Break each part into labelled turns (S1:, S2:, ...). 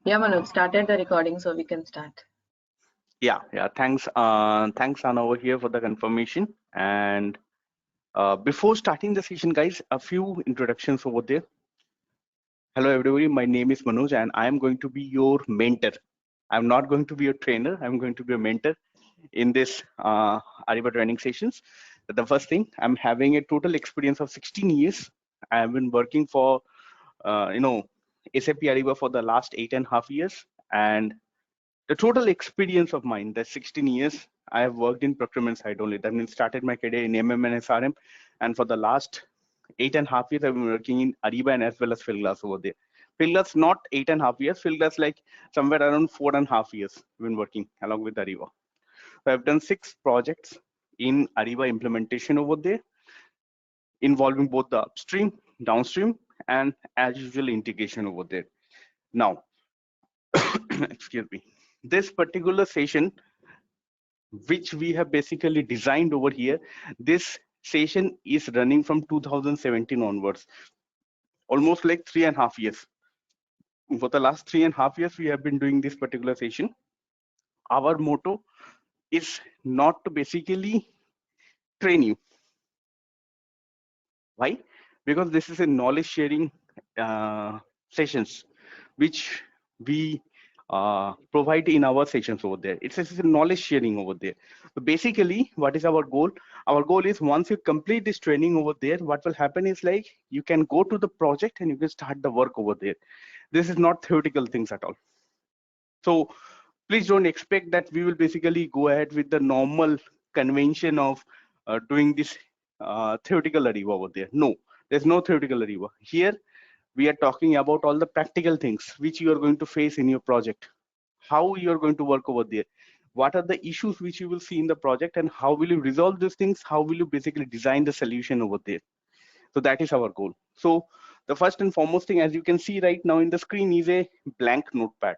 S1: Yeah, Manoj, started the recording so we can start.
S2: Yeah. Thanks, Anna, over here for the confirmation. And before starting the session, guys, a few introductions over there. Hello, everybody. My name is Manoj, and I am going to be your mentor. I'm not going to be your trainer. I'm going to be a mentor in this Ariba training sessions. The first thing, I'm having a total experience of 16 years. I've been working for, SAP Ariba for the last 8.5 years, and the total experience of mine, the 16 years, I have worked in procurement side only. That means started my career in MM and SRM, and for the last 8.5 years, I've been working in Ariba and as well as Fieldglass over there. Fieldglass not 8.5 years, Fieldglass like somewhere around 4.5 years. I've been working along with Ariba. So I've done 6 projects in Ariba implementation over there, involving both the upstream, downstream, and as usual integration over there. Now, excuse me, this particular session which we have basically designed over here, this session is running from 2017 onwards, almost like 3.5 years. For the last 3.5 years, we have been doing this particular session. Our motto is not to basically train you. Why? Because this is a knowledge sharing sessions which we provide in our sessions over there. It's a knowledge sharing over there. So basically, what is our goal? Our goal is once you complete this training over there, what will happen is like you can go to the project and you can start the work over there. This is not theoretical things at all. So please don't expect that we will basically go ahead with the normal convention of doing this theoretical Ariba over there. No, there's no theoretical Ariba. Here, we are talking about all the practical things which you are going to face in your project, how you are going to work over there, what are the issues which you will see in the project, and how will you resolve these things, how will you basically design the solution over there. So that is our goal. So the first and foremost thing, as you can see right now in the screen, is a blank notepad.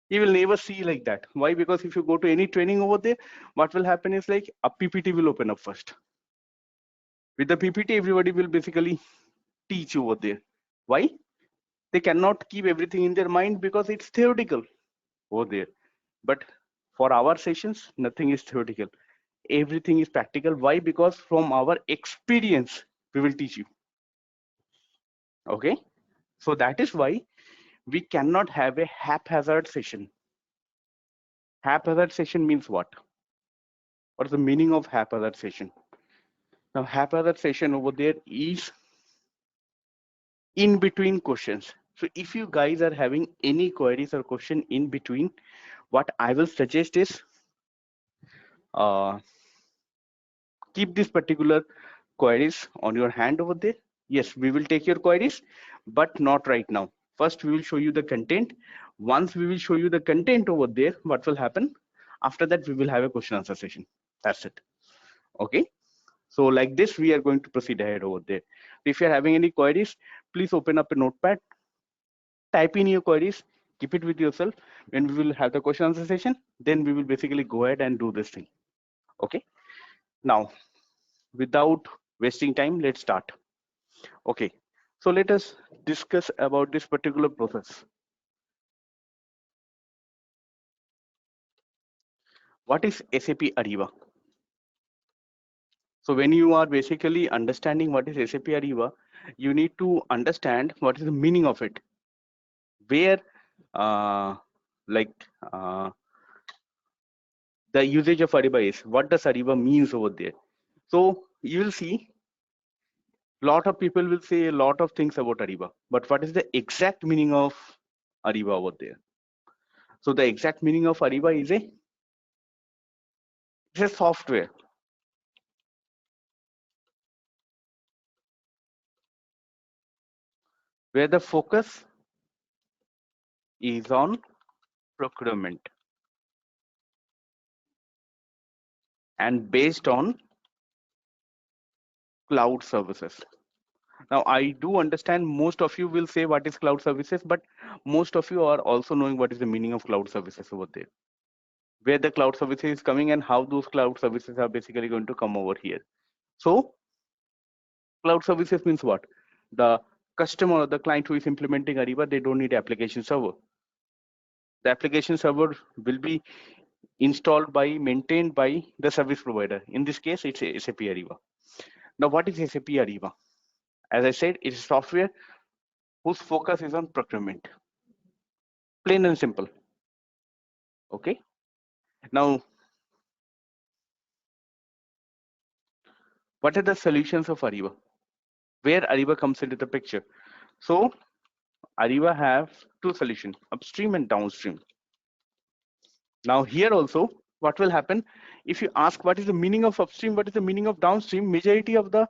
S2: You will never see like that. Why? Because if you go to any training over there, what will happen is like a PPT will open up first. With the PPT, everybody will basically teach over there. Why? They cannot keep everything in their mind because it's theoretical over there. But for our sessions, nothing is theoretical. Everything is practical. Why? Because from our experience, we will teach you. Okay? So that is why we cannot have a haphazard session. Haphazard session means what? What is the meaning of haphazard session? Now, haphazard session over there is in between questions. So if you guys are having any queries or question in between, what I will suggest is keep this particular queries on your hand over there. Yes, we will take your queries, but not right now. First, we will show you the content. Once we will show you the content over there, what will happen? After that, we will have a question answer session. That's it. Okay. So like this, we are going to proceed ahead over there. If you're having any queries, please open up a notepad, type in your queries, keep it with yourself. When we will have the question answer session, then we will basically go ahead and do this thing. Okay. Now, without wasting time, let's start. Okay. So let us discuss about this particular process. What is SAP Ariba? So when you are basically understanding what is SAP Ariba, you need to understand what is the meaning of it. Where like the usage of Ariba is, what does Ariba means over there. So you will see lot of people will say a lot of things about Ariba, but what is the exact meaning of Ariba over there? So the exact meaning of Ariba is it's a software where the focus is on procurement and based on cloud services. Now, I do understand most of you will say what is cloud services, but most of you are also knowing what is the meaning of cloud services over there, where the cloud services is coming and how those cloud services are basically going to come over here. So cloud services means what? The customer or the client who is implementing Ariba, they don't need application server. The application server will be installed by, maintained by the service provider. In this case, it's SAP Ariba. Now, what is SAP Ariba? As I said, it is software whose focus is on procurement. Plain and simple. Okay. Now, what are the solutions of Ariba? Where Ariba comes into the picture? So, Ariba have two solutions, upstream and downstream. Now, here also, what will happen if you ask what is the meaning of upstream, what is the meaning of downstream? Majority of the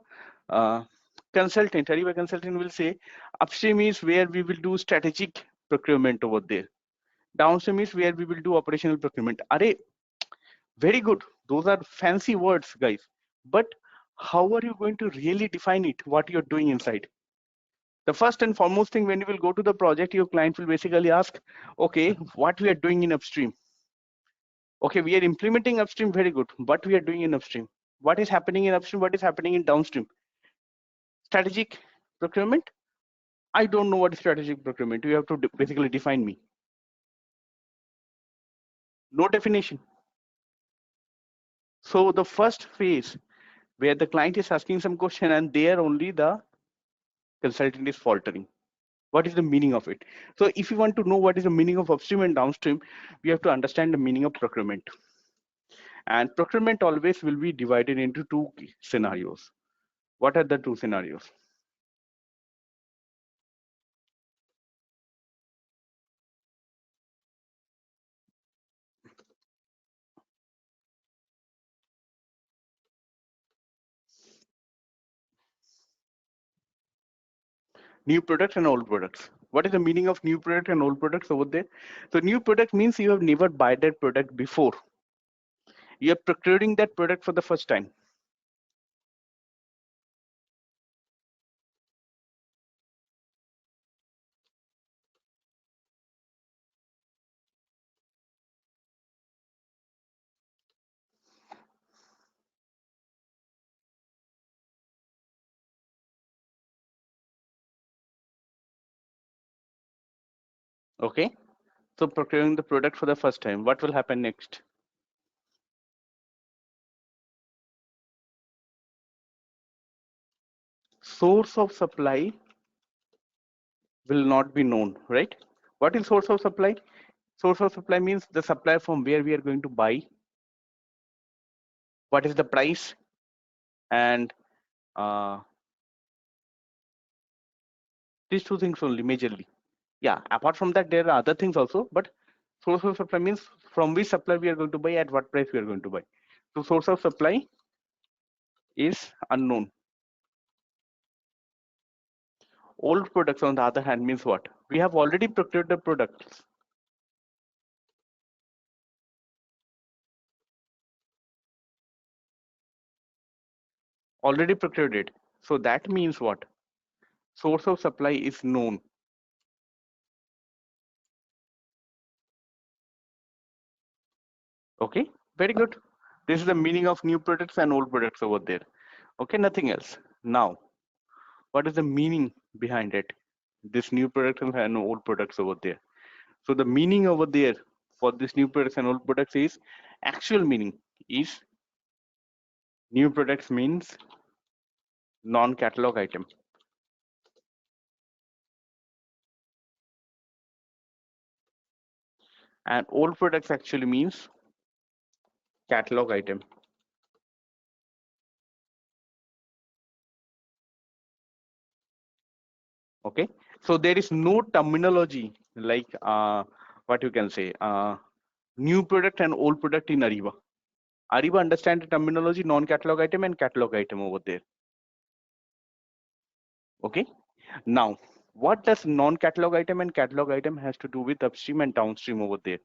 S2: consultant, Ariba consultant will say upstream is where we will do strategic procurement over there. Downstream is where we will do operational procurement. Are very good. Those are fancy words, guys. But how are you going to really define it? What you're doing inside? The first and foremost thing when you will go to the project, your client will basically ask, okay, what we are doing in upstream. Okay, we are implementing upstream, very good. What we are doing in upstream? What is happening in upstream? What is happening in downstream? Strategic procurement? I don't know what is strategic procurement. You have to basically define me. No definition. So the first phase where the client is asking some question and there only the consultant is faltering. What is the meaning of it? So if you want to know what is the meaning of upstream and downstream, we have to understand the meaning of procurement. And procurement always will be divided into two scenarios. What are the two scenarios? New products and old products. What is the meaning of new product and old products over there? So new product means you have never bought that product before. You are procuring that product for the first time. Okay. So procuring the product for the first time. What will happen next? Source of supply will not be known, right? What is source of supply? Source of supply means the supply from where we are going to buy, what is the price, and these two things only majorly. Yeah, apart from that, there are other things also, but source of supply means from which supply we are going to buy, at what price we are going to buy. So source of supply is unknown. Old products, on the other hand, means what? We have already procured the products. Already procured it. So that means what? Source of supply is known. Okay, very good. This is the meaning of new products and old products over there. Okay, nothing else. Now, what is the meaning behind it? This new products and old products over there. So the meaning over there for this new products and old products is, actual meaning is, new products means non-catalog item. And old products actually means catalog item. Okay, so there is no terminology like what you can say, new product and old product in Ariba. Ariba understand the terminology non-catalog item and catalog item over there. Okay, now what does non-catalog item and catalog item has to do with upstream and downstream over there?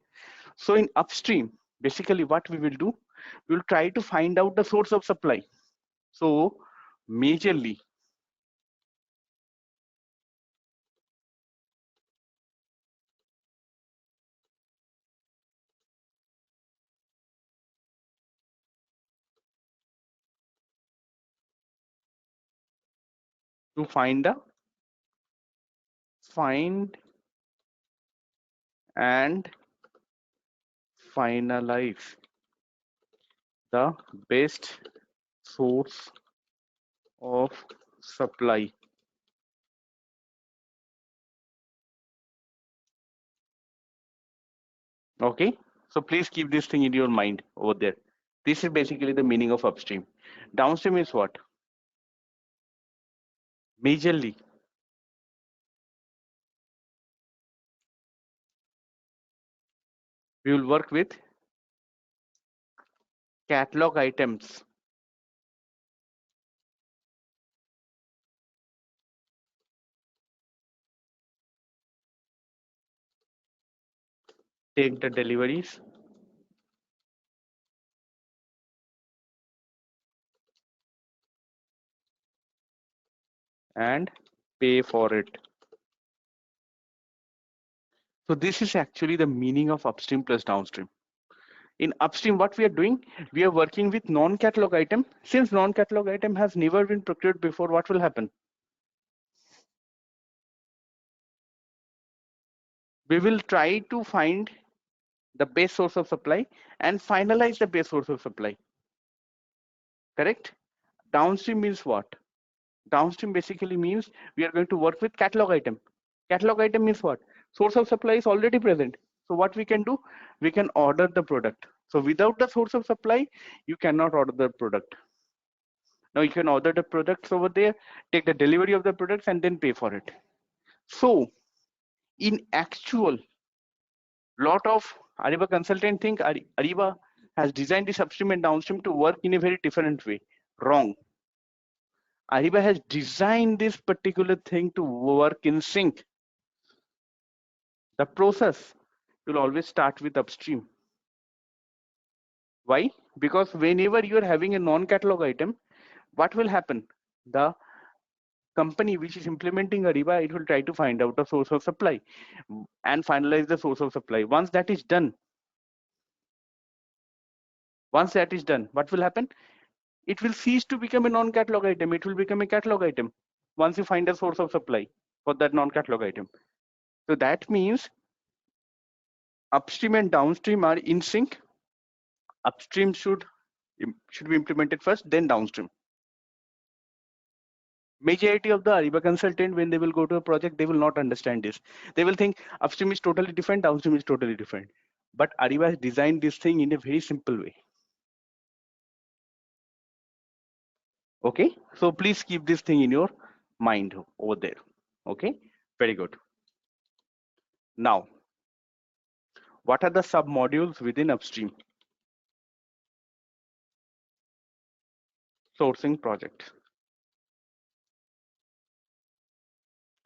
S2: So in upstream, basically what we will do, we will try to find out the source of supply. So majorly to find the find and finalize the best source of supply. Okay, so please keep this thing in your mind over there. This is basically the meaning of upstream. Downstream is what? Majorly, we will work with catalog items. Take the deliveries and pay for it. So this is actually the meaning of upstream plus downstream. In upstream, what we are doing, we are working with non-catalog item. Since non-catalog item has never been procured before, what will happen? We will try to find the base source of supply and finalize the base source of supply. Correct? Downstream means what? Downstream basically means we are going to work with catalog item. Catalog item means what? Source of supply is already present. So what we can do? We can order the product. So without the source of supply, you cannot order the product. Now you can order the products over there, take the delivery of the products and then pay for it. So in actual, lot of Ariba consultant think Ariba has designed this upstream and downstream to work in a very different way. Wrong. Ariba has designed this particular thing to work in sync. The process will always start with upstream. Why? Because whenever you are having a non-catalog item, what will happen? The company which is implementing Ariba, it will try to find out the source of supply and finalize the source of supply. Once that is done, what will happen? It will cease to become a non-catalog item. It will become a catalog item once you find a source of supply for that non-catalog item. So that means upstream and downstream are in sync. Upstream should be implemented first, then downstream. Majority of the Ariba consultant, when they will go to a project, they will not understand this. They will think upstream is totally different, downstream is totally different. But Ariba has designed this thing in a very simple way. Okay, so please keep this thing in your mind over there. Okay, very good. Now, what are the sub-modules within upstream? Sourcing project.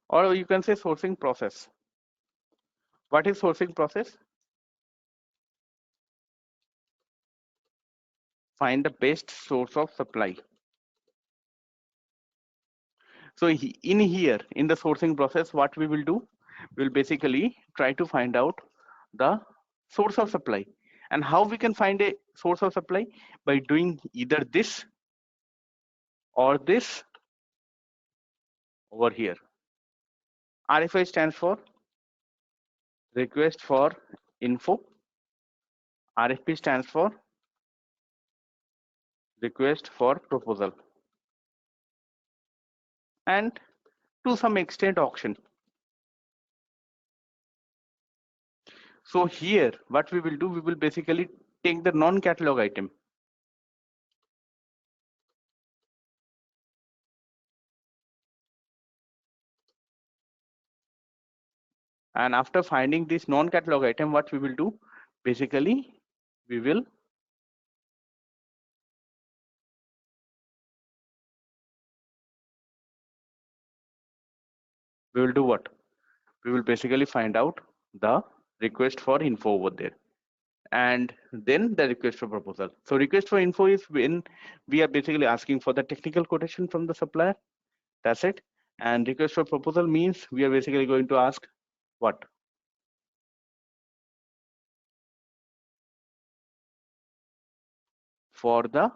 S2: Or you can say sourcing process. What is sourcing process? Find the best source of supply. So in here, in the sourcing process, what we will do, we'll basically try to find out the source of supply. And how we can find a source of supply? By doing either this or this over here. RFI stands for request for info. RFP stands for request for proposal. And to some extent auction. So here, what we will do, we will basically take the non-catalog item. And after finding this non-catalog item, what we will do, basically, we will do what? We will basically find out the request for info over there. And then the request for proposal. So request for info is when we are basically asking for the technical quotation from the supplier. That's it. And request for proposal means we are basically going to ask what? For the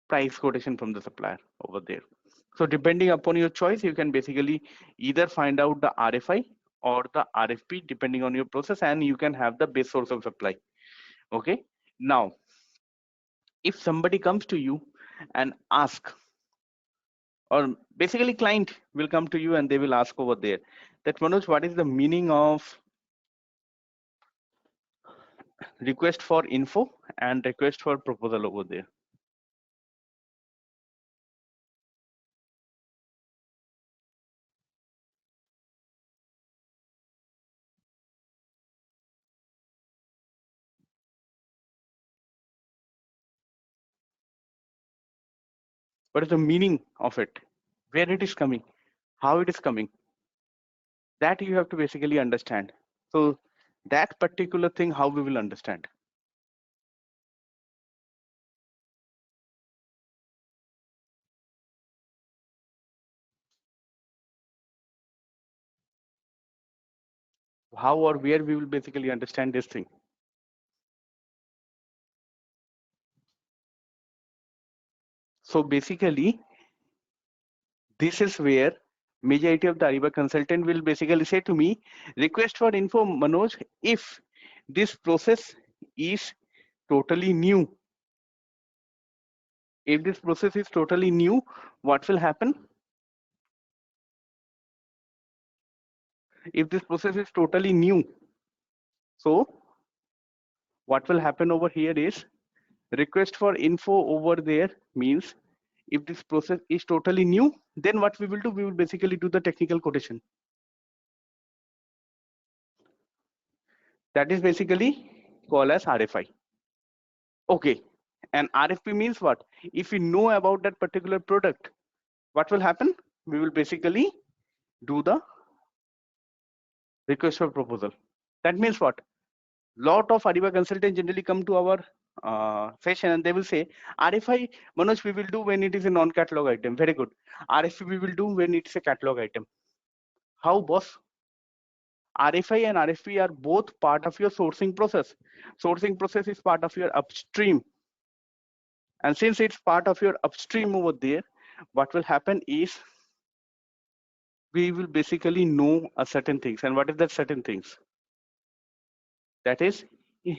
S2: price quotation from the supplier over there. So depending upon your choice, you can basically either find out the RFI or the RFP depending on your process, and you can have the base source of supply. Okay, now if somebody comes to you and ask, or basically client will come to you and they will ask over there that Manoj, what is the meaning of request for info and request for proposal over there? What is the meaning of it? Where it is coming? How it is coming? That you have to basically understand. So that particular thing, how we will understand. How or where we will basically understand this thing. So basically, this is where majority of the Ariba consultant will basically say to me, request for info, Manoj, if this process is totally new. If this process is totally new, what will happen? If this process is totally new, so what will happen over here is request for info over there means if this process is totally new, then what we will do, we will basically do the technical quotation. That is basically called as RFI. Okay, and RFP means what? If we know about that particular product, what will happen? We will basically do the request for proposal. That means what? Lot of Ariba consultants generally come to our session and they will say, RFI, Manoj, we will do when it is a non-catalog item. Very good. RFP we will do when it's a catalog item. How, boss? RFI and RFP are both part of your sourcing process. Sourcing process is part of your upstream. And since it's part of your upstream over there, what will happen is we will basically know a certain things. And what is that certain things? That is,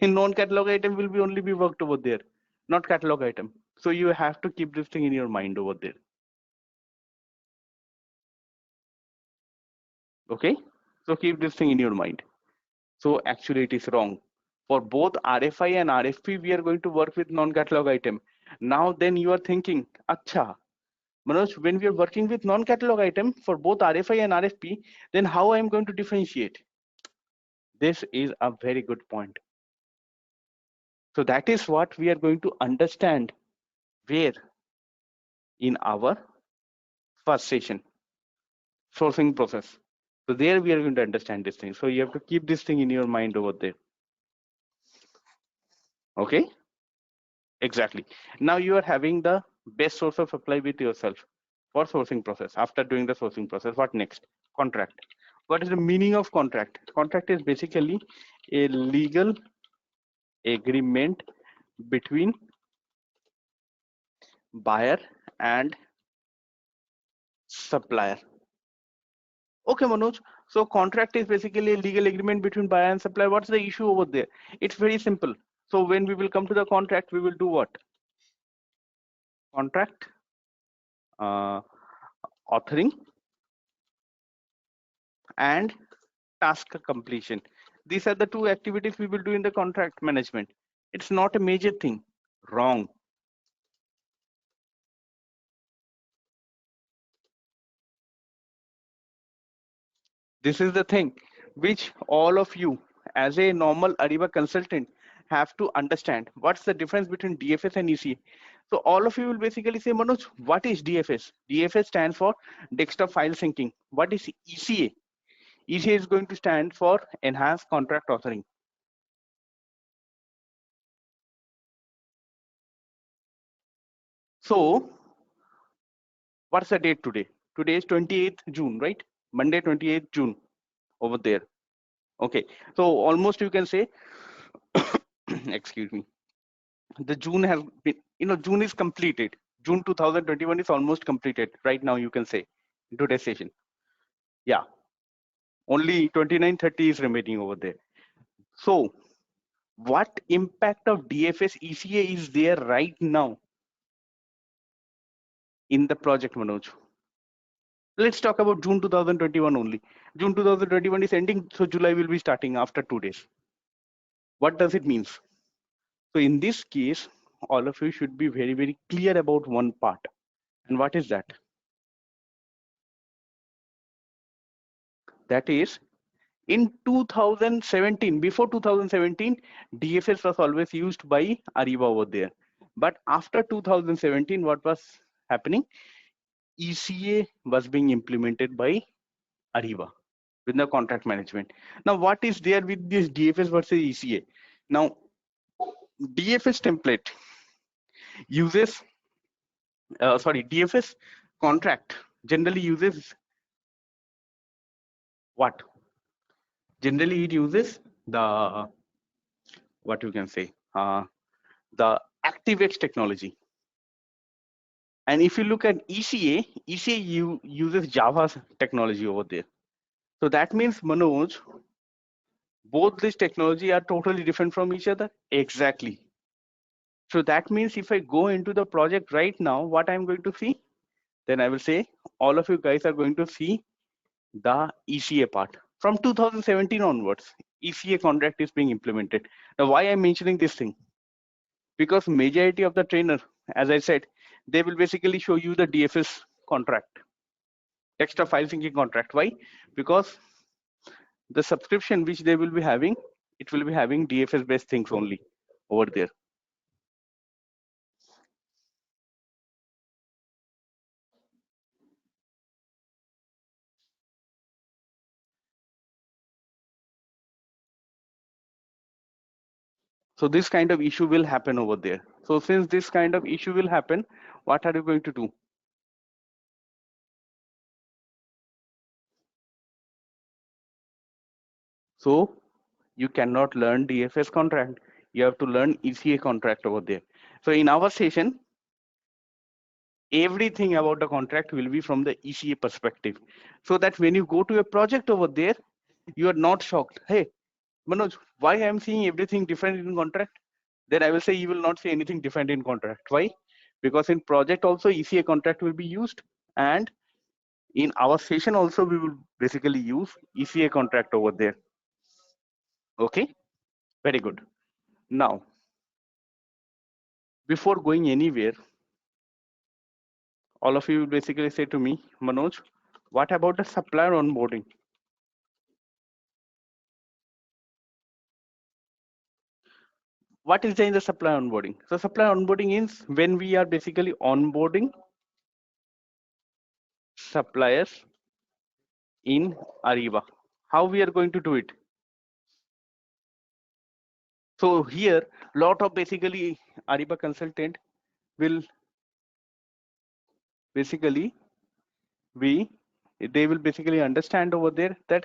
S2: non-catalog item will be only be worked over there, not catalog item. So you have to keep this thing in your mind over there. Okay, so keep this thing in your mind. So actually it is wrong. For both RFI and RFP, we are going to work with non-catalog item. Now then you are thinking, acha, Manoj, when we are working with non-catalog item for both RFI and RFP, then how I am going to differentiate? This is a very good point. So that is what we are going to understand where in our first session, sourcing process. So there we are going to understand this thing. So you have to keep this thing in your mind over there. Okay, exactly. Now you are having the best source of supply with yourself for sourcing process. After doing the sourcing process, what next? Contract. What is the meaning of contract? Contract is basically a legal agreement between buyer and supplier. Okay, Manoj. So contract is basically a legal agreement between buyer and supplier. What's the issue over there? It's very simple. So when we will come to the contract, we will do what? Contract, authoring, and task completion. These are the two activities we will do in the contract management. It's not a major thing. Wrong. This is the thing which all of you as a normal Ariba consultant have to understand. What's the difference between DFS and ECA? So all of you will basically say, Manoj, what is DFS? DFS stands for desktop file syncing. What is ECA? ECA is going to stand for enhanced contract authoring. So what's the date today? Today is 28th June, right? Monday, 28th June over there. Okay, so almost you can say, excuse me, the June has been, June is completed. June 2021 is almost completed right now, you can say, in today's session. Yeah. Only 29, 30 is remaining over there. So what impact of DFS ECA is there right now in the project, Manoj? Let's talk about June 2021 only. June 2021 is ending, so July will be starting after 2 days. What does it mean? So in this case, all of you should be very, very clear about one part. And what is that? That is, in 2017, before 2017, DFS was always used by Ariba over there. But after 2017, what was happening? ECA was being implemented by Ariba with the contract management. Now, what is there with this DFS versus ECA? Now, DFS template uses, DFS contract generally uses what? Generally, it uses the, what you can say, the ActiveX technology. And if you look at ECA, ECA uses Java technology over there. So that means, Manoj, both these technology are totally different from each other. Exactly. So that means if I go into the project right now, what I'm going to see, then I will say all of you guys are going to see the ECA part. From 2017 onwards, ECA contract is being implemented. Now, why I'm mentioning this thing? Because majority of the trainer, as I said, they will basically show you the DFS contract, extra file syncing contract. Why? Because the subscription which they will be having, it will be having DFS based things only over there. So this kind of issue will happen over there. So since this kind of issue will happen, what are you going to do? So you cannot learn DFS contract. You have to learn ECA contract over there. So in our session, everything about the contract will be from the ECA perspective. So that when you go to a project over there, you are not shocked. Hey, Manoj, why I am seeing everything different in contract? Then I will say you will not see anything different in contract. Why? Because in project also ECA contract will be used, and in our session also we will basically use ECA contract over there. Okay, very good. Now, before going anywhere, all of you will basically say to me, Manoj, what about the supplier onboarding? What is there in the supplier onboarding? So supplier onboarding is when we are basically onboarding suppliers in Ariba. How we are going to do it? So here, lot of basically Ariba consultant will basically they will basically understand over there that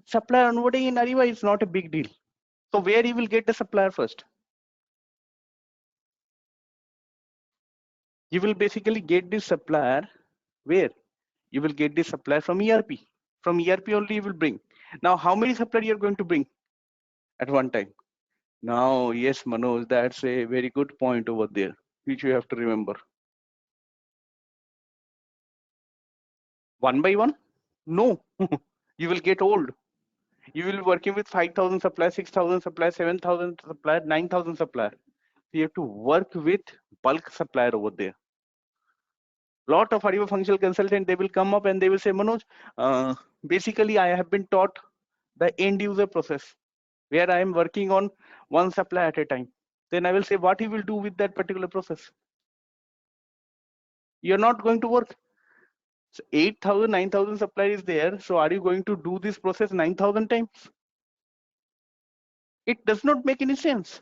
S2: supplier onboarding in Ariba is not a big deal. So where you will get the supplier first? You will basically get this supplier where? You will get this supplier from ERP. From ERP only you will bring. Now, how many suppliers you are going to bring at one time? Now, yes, Manoj, that's a very good point over there, which you have to remember. One by one? No, you will get old. You will be working with 5,000 suppliers, 6,000 suppliers, 7,000 suppliers, 9,000 suppliers. You have to work with bulk supplier over there. Lot of Ariba functional consultant, they will come up and they will say, Manoj, basically I have been taught the end user process where I am working on one supply at a time. Then I will say, what you will do with that particular process? You're not going to work. So 8,000, 9,000 supply is there. So are you going to do this process 9,000 times? It does not make any sense.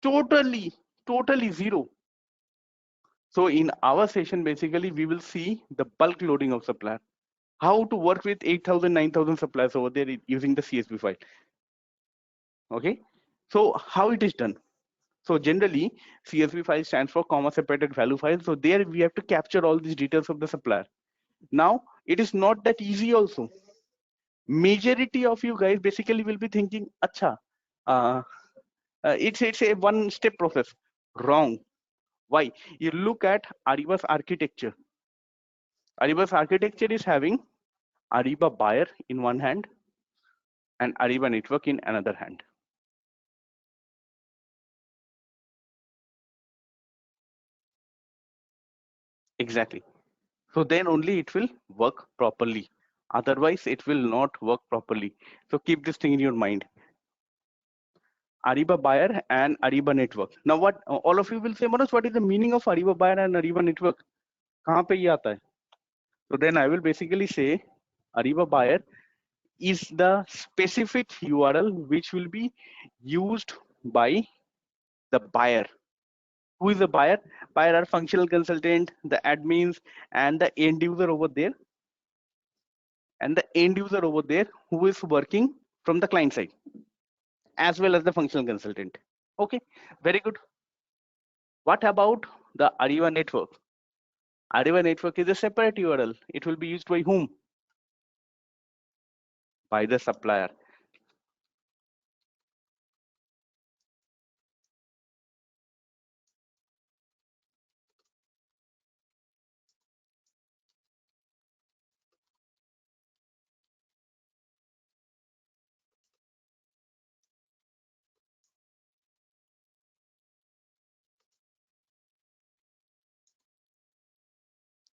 S2: Totally zero. So in our session, basically, we will see the bulk loading of supplier. How to work with 8,000, 9,000 suppliers over there using the CSV file. Okay. So how it is done? So generally, CSV file stands for comma separated value file. So there we have to capture all these details of the supplier. Now, it is not that easy also. Majority of you guys basically will be thinking, acha, it's a one step process. Wrong. Why? You look at Ariba's architecture. Ariba's architecture is having Ariba buyer in one hand and Ariba network in another hand. Exactly. So then only it will work properly. Otherwise, it will not work properly. So keep this thing in your mind. Ariba buyer and Ariba network. Now, what all of you will say, Manoj, what is the meaning of Ariba buyer and Ariba network? कहाँ पे ये आता है? So then I will basically say Ariba buyer is the specific URL which will be used by the buyer. Who is the buyer? Buyer are functional consultant, the admins, and the end user over there. And the end user over there who is working from the client side, as well as the functional consultant. Okay, very good. What about the Ariba network? Ariba network is a separate URL. It will be used by whom? By the supplier.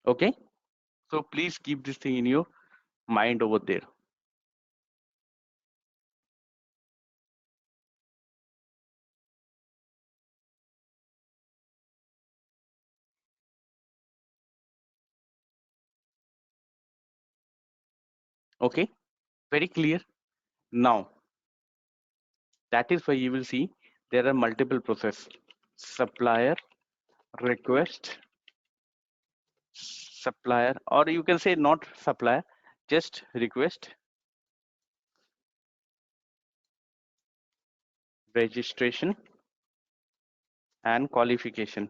S2: Okay, so please keep this thing in your mind over there. Okay, very clear. Now, that is why you will see there are multiple processes. Supplier request, supplier, or you can say not supplier, just request, registration, and qualification.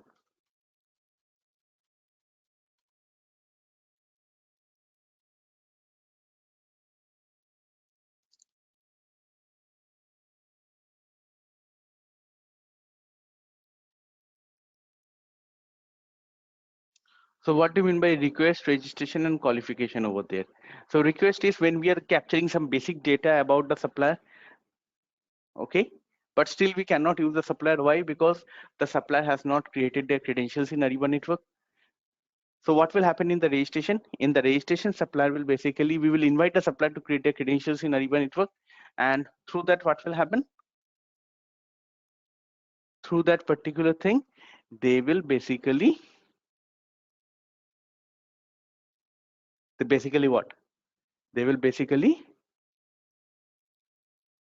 S2: So what do you mean by request, registration, and qualification over there? So request is when we are capturing some basic data about the supplier, okay? But still we cannot use the supplier. Why? Because the supplier has not created their credentials in Ariba network. So what will happen in the registration? In the registration, supplier will basically, we will invite the supplier to create their credentials in Ariba network. And through that, what will happen? Through that particular thing, they will basically what? They will basically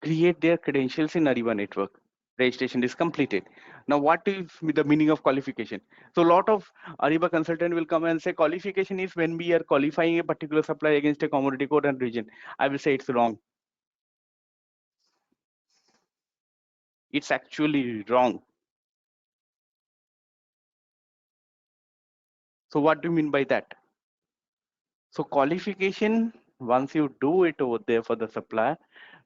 S2: create their credentials in Ariba network. Registration is completed. Now, what is the meaning of qualification? So a lot of Ariba consultant will come and say qualification is when we are qualifying a particular supply against a commodity code and region. I will say it's wrong. It's actually wrong. So what do you mean by that? So qualification, once you do it over there for the supplier,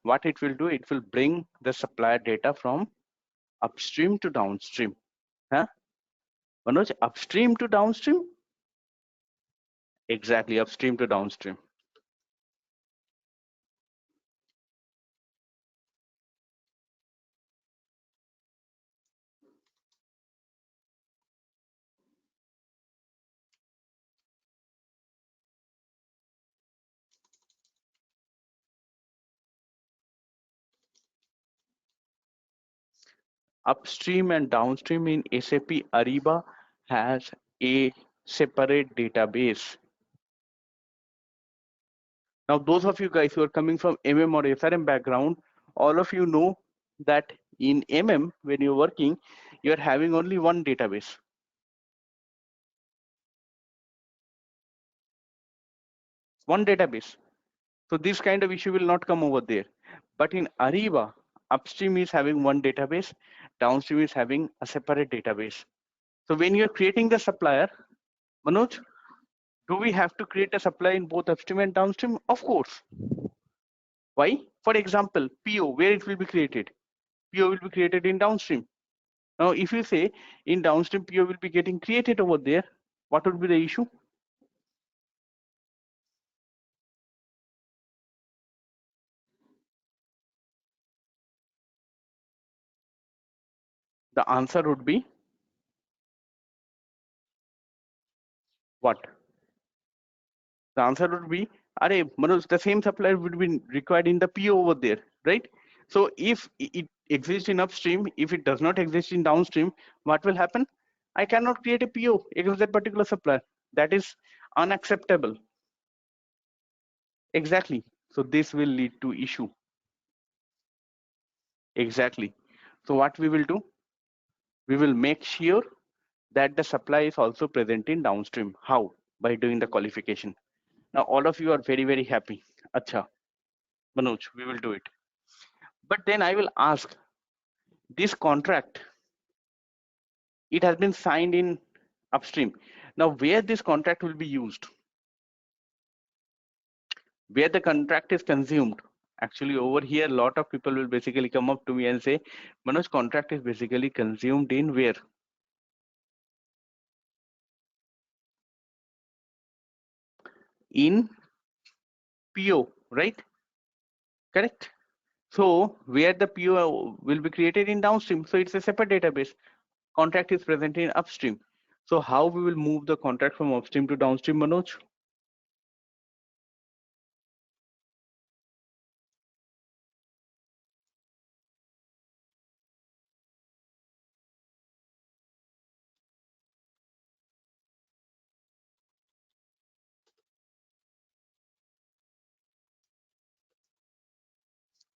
S2: what it will do, it will bring the supplier data from upstream to downstream. Huh? Manoj, upstream to downstream? Exactly, upstream to downstream. Upstream and downstream in SAP Ariba has a separate database. Now, those of you guys who are coming from MM or SRM background, all of you know that in MM, when you're working, you're having only one database. One database. So this kind of issue will not come over there. But in Ariba, upstream is having one database, downstream is having a separate database. So when you're creating the supplier, Manoj, do we have to create a supplier in both upstream and downstream? Of course. Why? For example, PO, where it will be created? PO will be created in downstream. Now, if you say in downstream PO will be getting created over there, what would be the issue? The answer would be what? The answer would be, Arey, Manoj, the same supplier would be required in the PO over there, right? So if it exists in upstream, if it does not exist in downstream, what will happen? I cannot create a PO against that particular supplier. That is unacceptable. Exactly. So this will lead to issue. Exactly. So what we will do? We will make sure that the supply is also present in downstream. How? By doing the qualification. Now all of you are very, very happy. Acha, Manoj, we will do it. But then I will ask, this contract, it has been signed in upstream. Now where this contract will be used? Where the contract is consumed? Actually over here, a lot of people will basically come up to me and say, Manoj, contract is basically consumed in where? In PO, right? Correct. So where the PO will be created in downstream. So it's a separate database. Contract is present in upstream. So how we will move the contract from upstream to downstream, Manoj?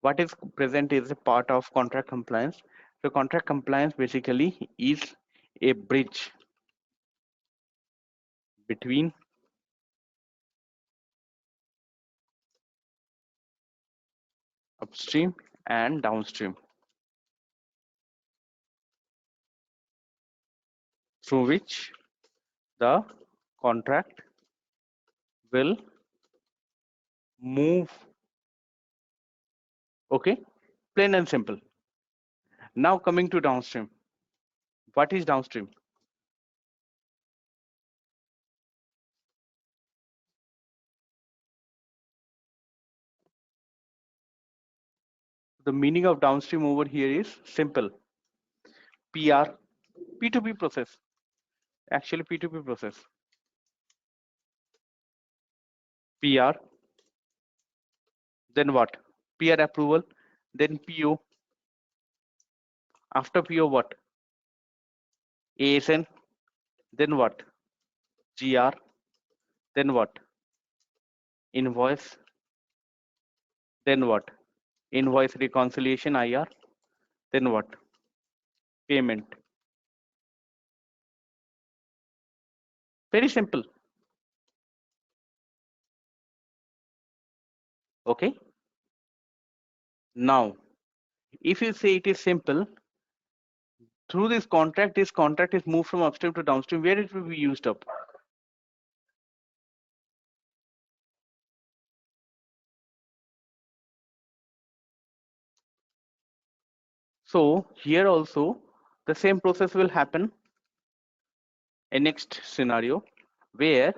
S2: What is present is a part of contract compliance. So contract compliance basically is a bridge between upstream and downstream, through which the contract will move. Okay, plain and simple. Now coming to downstream. What is downstream? The meaning of downstream over here is simple. PR, P2P process. Actually P2P process. PR, then what? PR approval, then PO. After PO what? ASN, then what? GR, then what? Invoice, then what? Invoice reconciliation IR, then what? Payment. Very simple. Okay. Now, if you say it is simple, through this contract is moved from upstream to downstream, where it will be used up? So here also the same process will happen. A next scenario where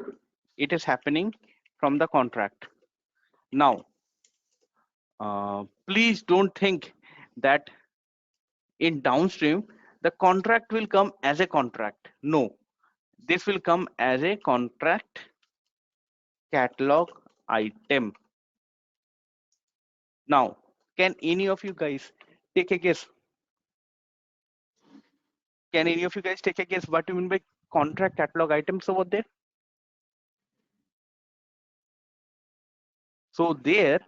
S2: it is happening from the contract. Now, please don't think that in downstream the contract will come as a contract. No, this will come as a contract catalog item. Now, can any of you guys take a guess? Can any of you guys take a guess what you mean by contract catalog items over there? So there,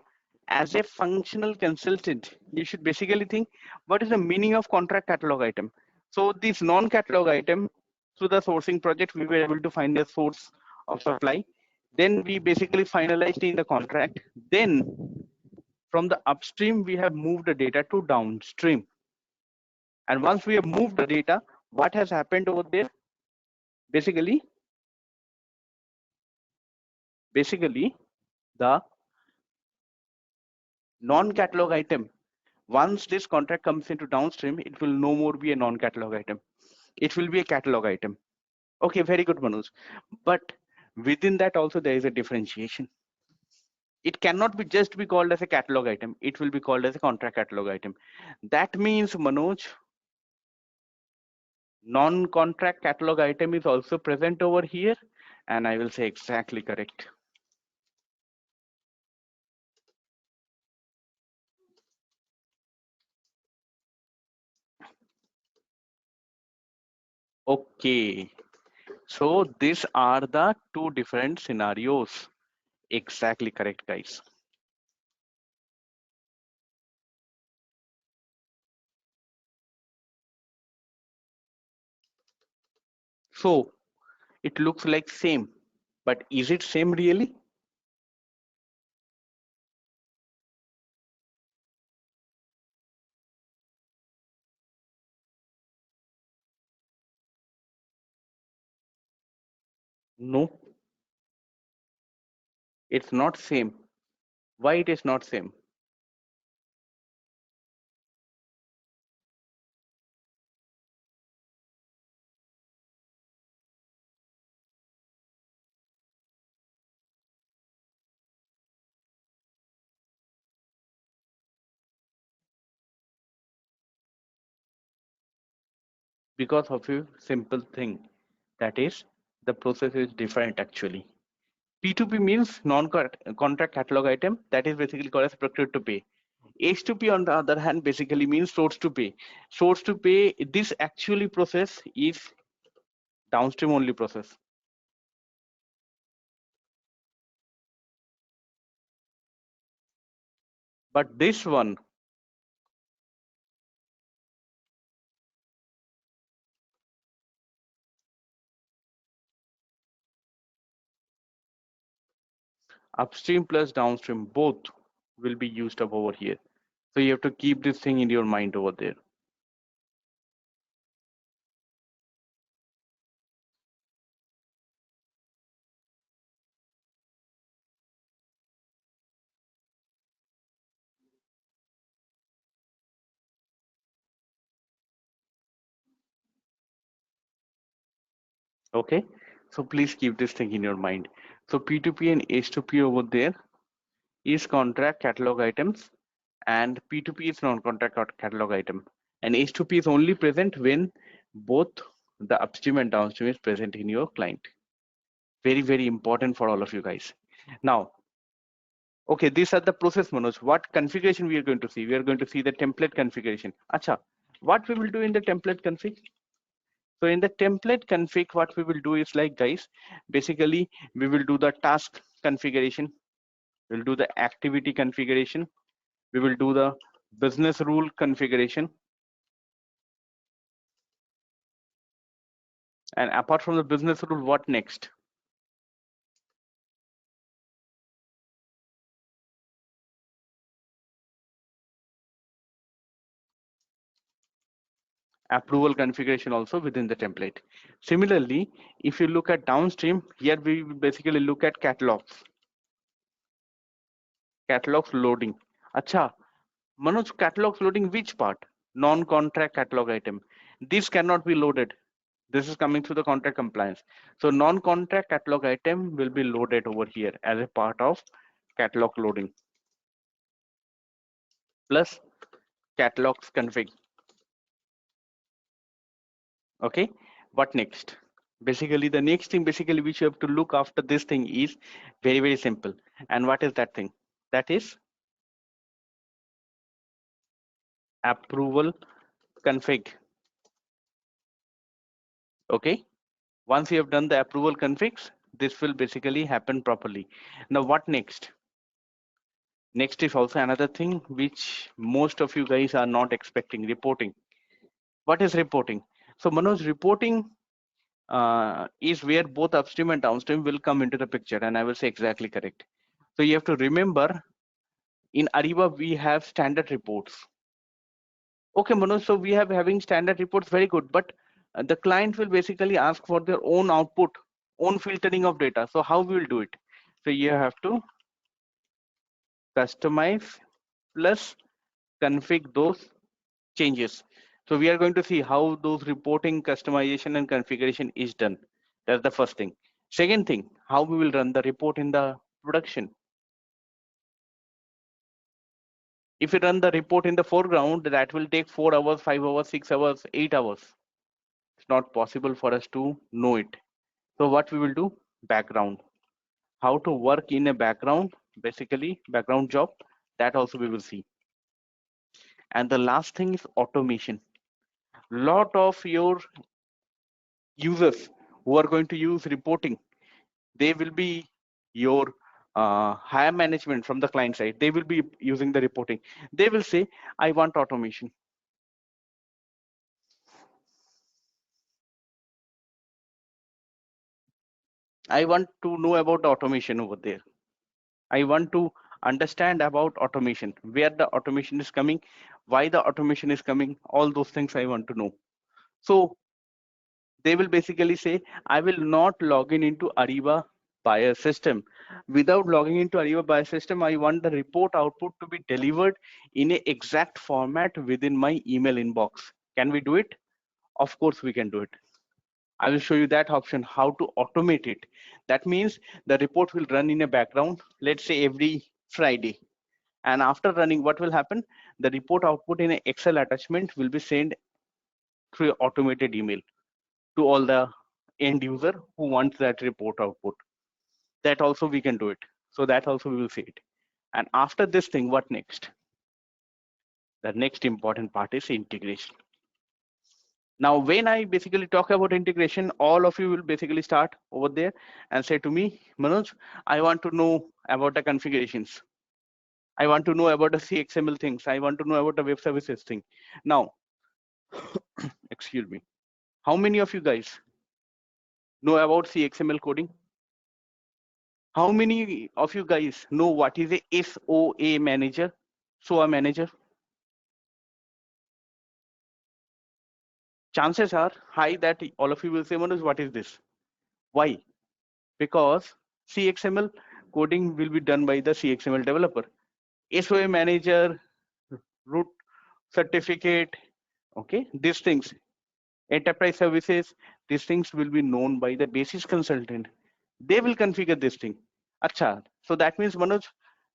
S2: as a functional consultant, you should basically think what is the meaning of contract catalog item. So this non-catalog item, through the sourcing project, we were able to find the source of supply. Then we basically finalized in the contract. Then from the upstream, we have moved the data to downstream. And once we have moved the data, what has happened over there? Basically, the Non-catalog item. Once this contract comes into downstream, it will no more be a non-catalog item. It will be a catalog item. Okay, very good, Manoj. But within that also there is a differentiation. It cannot be just be called as a catalog item. It will be called as a contract catalog item. That means, Manoj, non-contract catalog item is also present over here, and I will say exactly correct. Okay, so these are the two different scenarios. Exactly correct, guys. So it looks like same, but is it same really? No, it's not same. Why it is not same? Because of a simple thing, that is the process is different actually. P2P means non-contract catalog item, that is basically called as procure to pay. H2P on the other hand basically means source to pay. Source to pay, this actually process is downstream only process. But this one, upstream plus downstream, both will be used up over here. So you have to keep this thing in your mind over there. Okay, so please keep this thing in your mind. So P2P and H2P over there is contract catalog items, and P2P is non-contract catalog item, and H2P is only present when both the upstream and downstream is present in your client. Very, very important for all of you guys. Now, okay, these are the process, Manoj. What configuration we are going to see? We are going to see the template configuration. Acha, what we will do in the template config? So in the template config, what we will do is like, guys, basically we will do the task configuration, we'll do the activity configuration, we will do the business rule configuration, and apart from the business rule, what next? Approval configuration also within the template. Similarly, if you look at downstream, here we basically look at catalogs loading. Acha, Manoj, catalogs loading which part? Non-contract catalog item. This cannot be loaded. This is coming through the contract compliance. So non-contract catalog item will be loaded over here as a part of catalog loading plus catalogs config. Okay, what next? Basically the next thing basically which you have to look after this thing is very, very simple. And what is that thing? That is approval config. Okay, once you have done the approval configs, this will basically happen properly. Now what next? Next is also another thing which most of you guys are not expecting: reporting. What is reporting? So Manoj, reporting is where both upstream and downstream will come into the picture, and I will say exactly correct. So you have to remember, in Ariba we have standard reports. Okay, Manoj, so we have having standard reports, very good, but the client will basically ask for their own output, own filtering of data. So how we will do it? So you have to customize plus config those changes. So we are going to see how those reporting customization and configuration is done. That's the first thing. Second thing, how we will run the report in the production. If we run the report in the foreground, that will take 4 hours, 5 hours, 6 hours, 8 hours. It's not possible for us to know it. So what we will do, background. How to work in a background, basically background job, that also we will see. And the last thing is automation. Lot of your users who are going to use reporting, they will be your higher management from the client side. They will be using the reporting. They will say, I want automation. I want to know about automation over there. I want to understand about automation, where the automation is coming, why the automation is coming, all those things I want to know. So they will basically say, I will not log in into Ariba buyer system. Without logging into Ariba buyer system, I want the report output to be delivered in a exact format within my email inbox. Can we do it? Of course we can do it. I will show you that option, how to automate it. That means the report will run in a background, let's say every Friday. And after running, what will happen? The report output in an Excel attachment will be sent through automated email to all the end user who wants that report output. That also we can do it. So that also we will see it. And after this thing, what next? The next important part is integration. Now, when I basically talk about integration, all of you will basically start over there and say to me, Manoj, I want to know about the configurations. I want to know about the CXML things. I want to know about the web services thing. Now, excuse me. How many of you guys know about CXML coding? How many of you guys know what is a SOA manager? SOA manager? Chances are high that all of you will say, Manoj, what is this? Why? Because CXML coding will be done by the CXML developer. SOA manager, root certificate, okay, these things, enterprise services, these things will be known by the basis consultant. They will configure this thing. Acha, so that means, Manoj,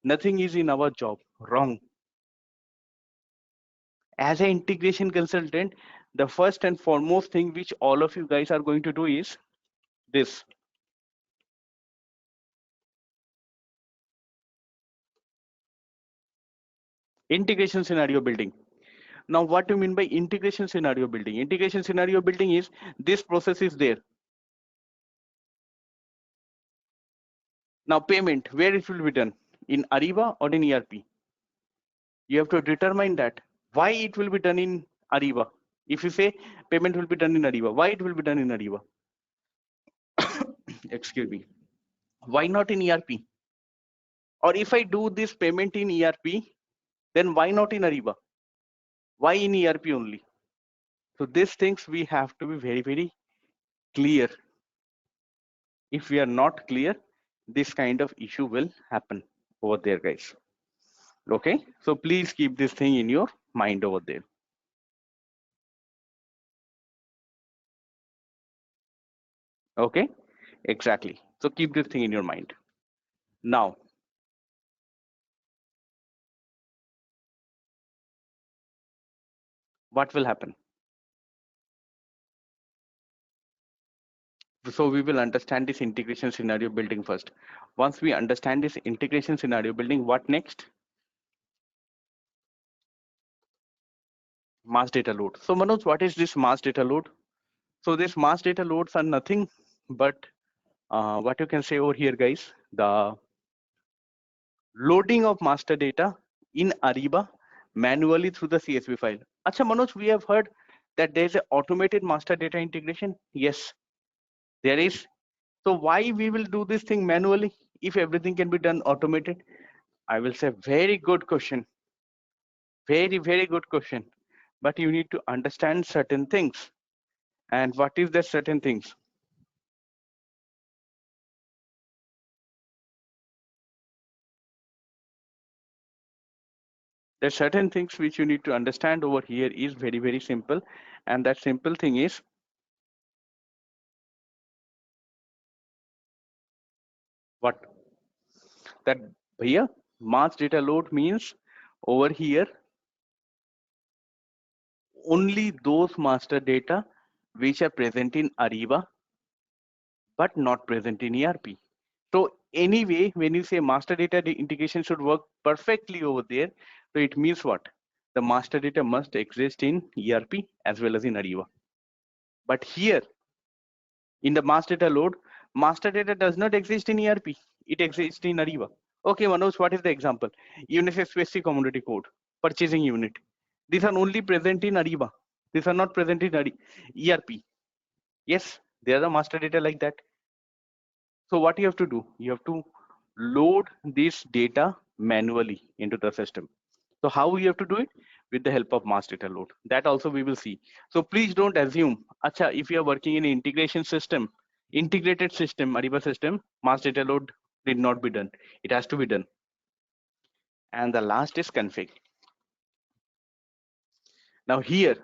S2: nothing is in our job. Wrong. As an integration consultant, the first and foremost thing which all of you guys are going to do is this. Integration scenario building. Now, what do you mean by integration scenario building? Integration scenario building is this process is there. Now, payment, where it will be done? In Ariba or in ERP? You have to determine that. Why it will be done in Ariba? If you say payment will be done in Ariba, why it will be done in Ariba? Excuse me. Why not in ERP? Or if I do this payment in ERP, then why not in Ariba? Why in ERP only? So these things we have to be very, very clear. If we are not clear, this kind of issue will happen over there, guys. Okay, so please keep this thing in your mind over there. Okay, exactly. So keep this thing in your mind. Now, what will happen? So we will understand this integration scenario building first. Once we understand this integration scenario building, what next? Mass data load. So Manoj, what is this mass data load? So this mass data loads are nothing but what you can say over here, guys, the loading of master data in Ariba manually through the CSV file. Acha Manoj, we have heard that there is an automated master data integration. Yes, there is. So why we will do this thing manually if everything can be done automated? I will say very good question. Very, very good question. But you need to understand certain things. And what is the certain things? There's certain things which you need to understand over here is very, very simple. And that simple thing is what? That here, mass data load means over here, only those master data which are present in Ariba, but not present in ERP. So anyway, when you say master data integration should work perfectly over there, so it means what? The master data must exist in ERP as well as in Ariba. But here in the master data load, master data does not exist in ERP. It exists in Ariba. Okay, Manoj, what is the example? Unit specific commodity code, purchasing unit. These are only present in Ariba. These are not present in ERP. Yes, there are the master data like that. So what you have to do? You have to load this data manually into the system. So how you have to do it? With the help of mass data load. That also we will see. So please don't assume, acha, if you are working in an integration system, integrated system, Ariba system, mass data load did not be done. It has to be done. And the last is config. Now here,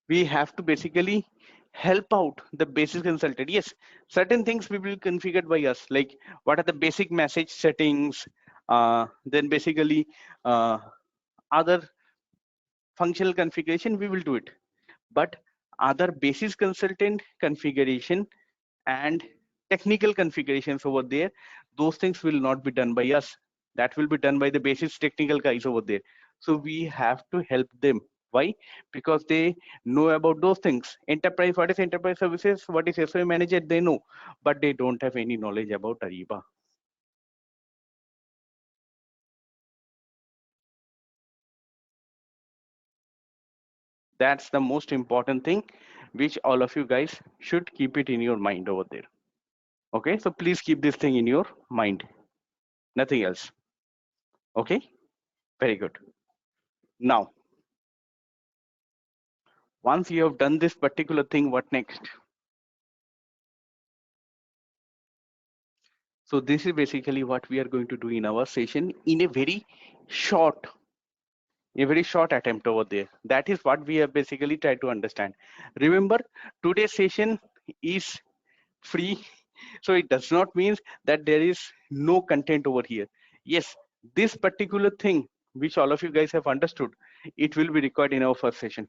S2: we have to basically help out the basis consultant. Yes, certain things we will configured by us, like what are the basic message settings, then basically other functional configuration, we will do it. But other basis consultant configuration and technical configurations over there, those things will not be done by us. That will be done by the basis technical guys over there. So we have to help them. Why? Because they know about those things. Enterprise, what is enterprise services, what is SOA manager, they know, but they don't have any knowledge about Ariba. That's the most important thing, which all of you guys should keep it in your mind over there. Okay, so please keep this thing in your mind, nothing else. Okay, very good. Now, once you have done this particular thing, what next? So this is basically what we are going to do in our session in a very short, attempt over there. That is what we have basically tried to understand. Remember, today's session is free, so it does not mean that there is no content over here. Yes, this particular thing which all of you guys have understood, it will be required in our first session.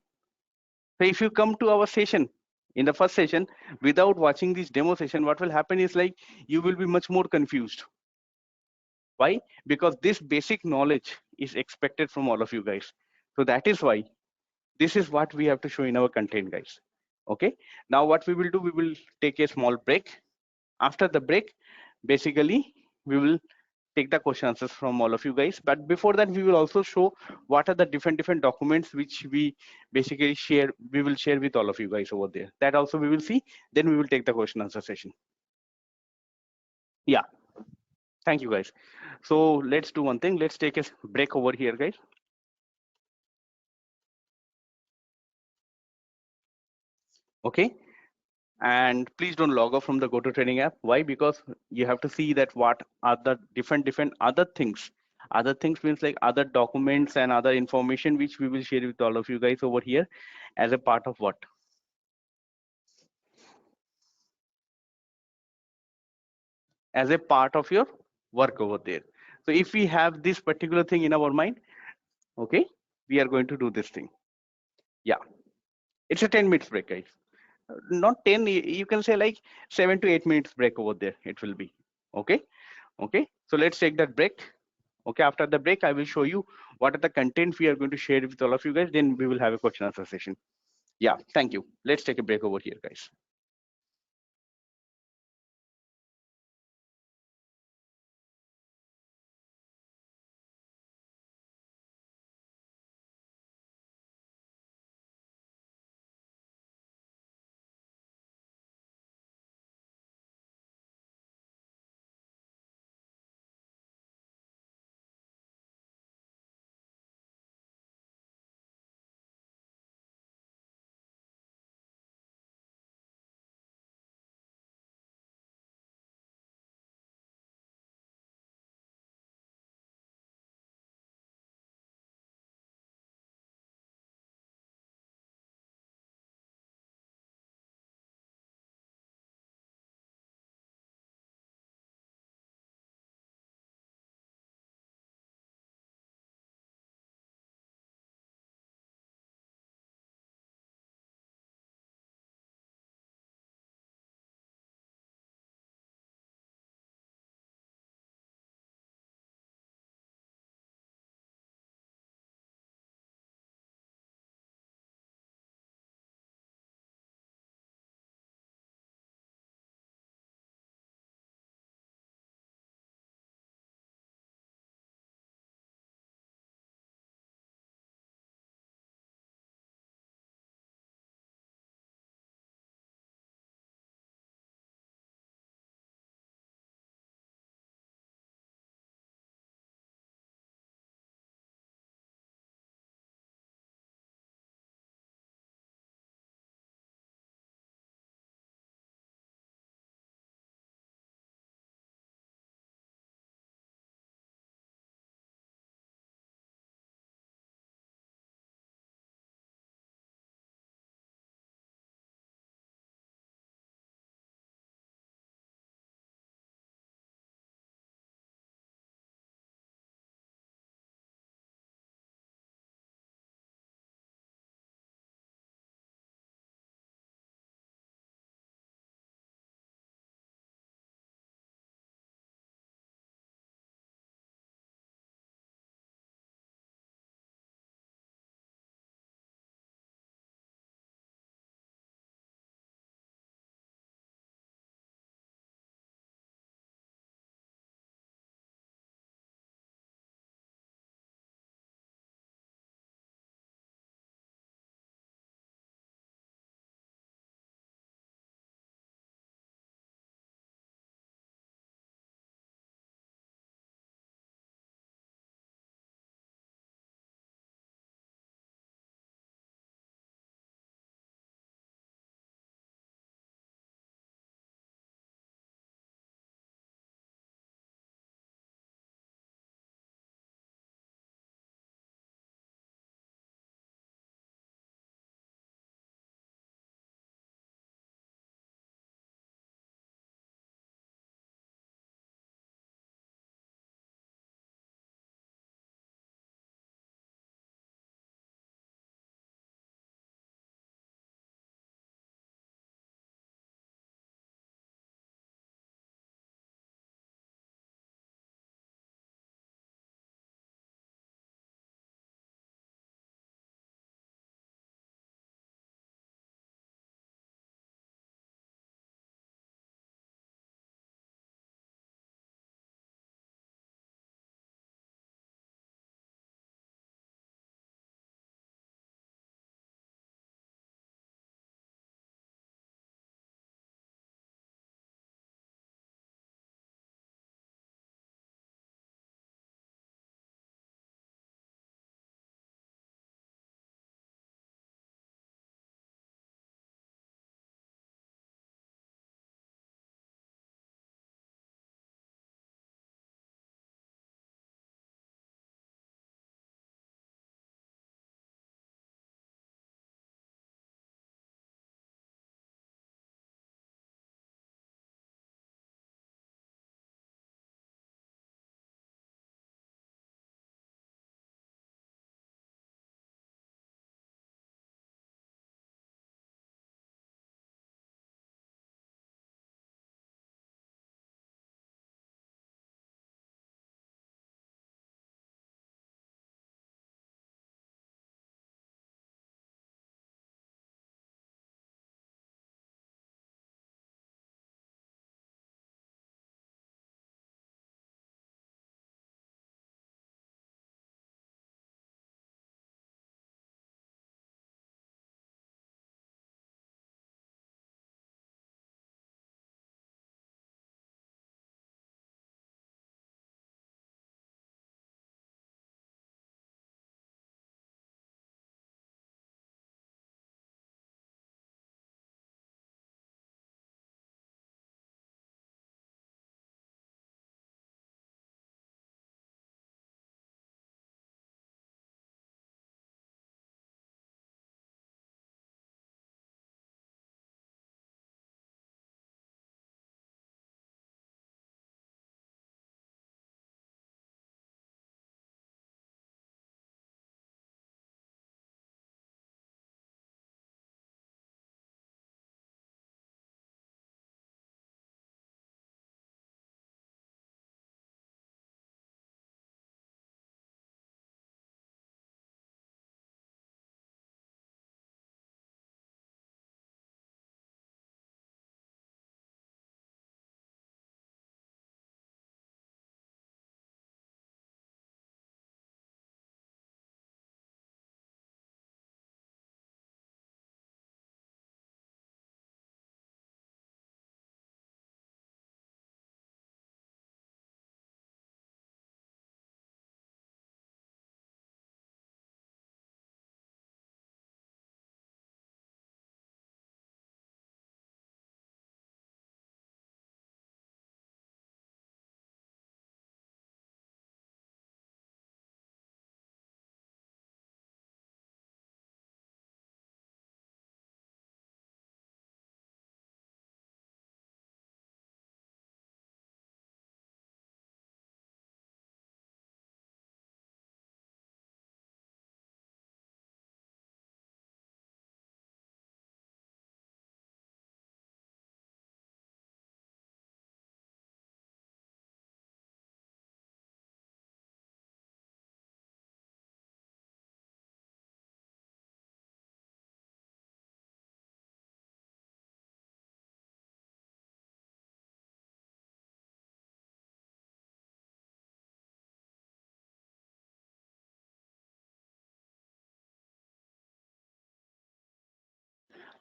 S2: So if you come to our session in the first session without watching this demo session, what will happen is like you will be much more confused. Why? Because this basic knowledge is expected from all of you guys. So that is why this is what we have to show in our content, guys. Okay. Now what we will do, we will take a small break. After the break, basically we will take the question answers from all of you guys. But before that, we will also show what are the different documents which we basically share. We will share with all of you guys over there. That also we will see. Then we will take the question answer session. Yeah. Thank you guys. So let's do one thing. Let's take a break over here, guys. Okay. And please don't log off from the GoToTraining app. Why? Because you have to see that what are the different other things. Other things means like other documents and other information which we will share with all of you guys over here as a part of what? As a part of your work over there. So if we have this particular thing in our mind, okay, we are going to do this thing. Yeah, it's a 10 minutes break, guys. Not 10, you can say like 7 to 8 minutes break over there. It will be okay. Okay, so let's take that break. Okay, after the break, I will show you what are the content we are going to share with all of you guys. Then we will have a question answer session. Yeah, thank you. Let's take a break over here, guys.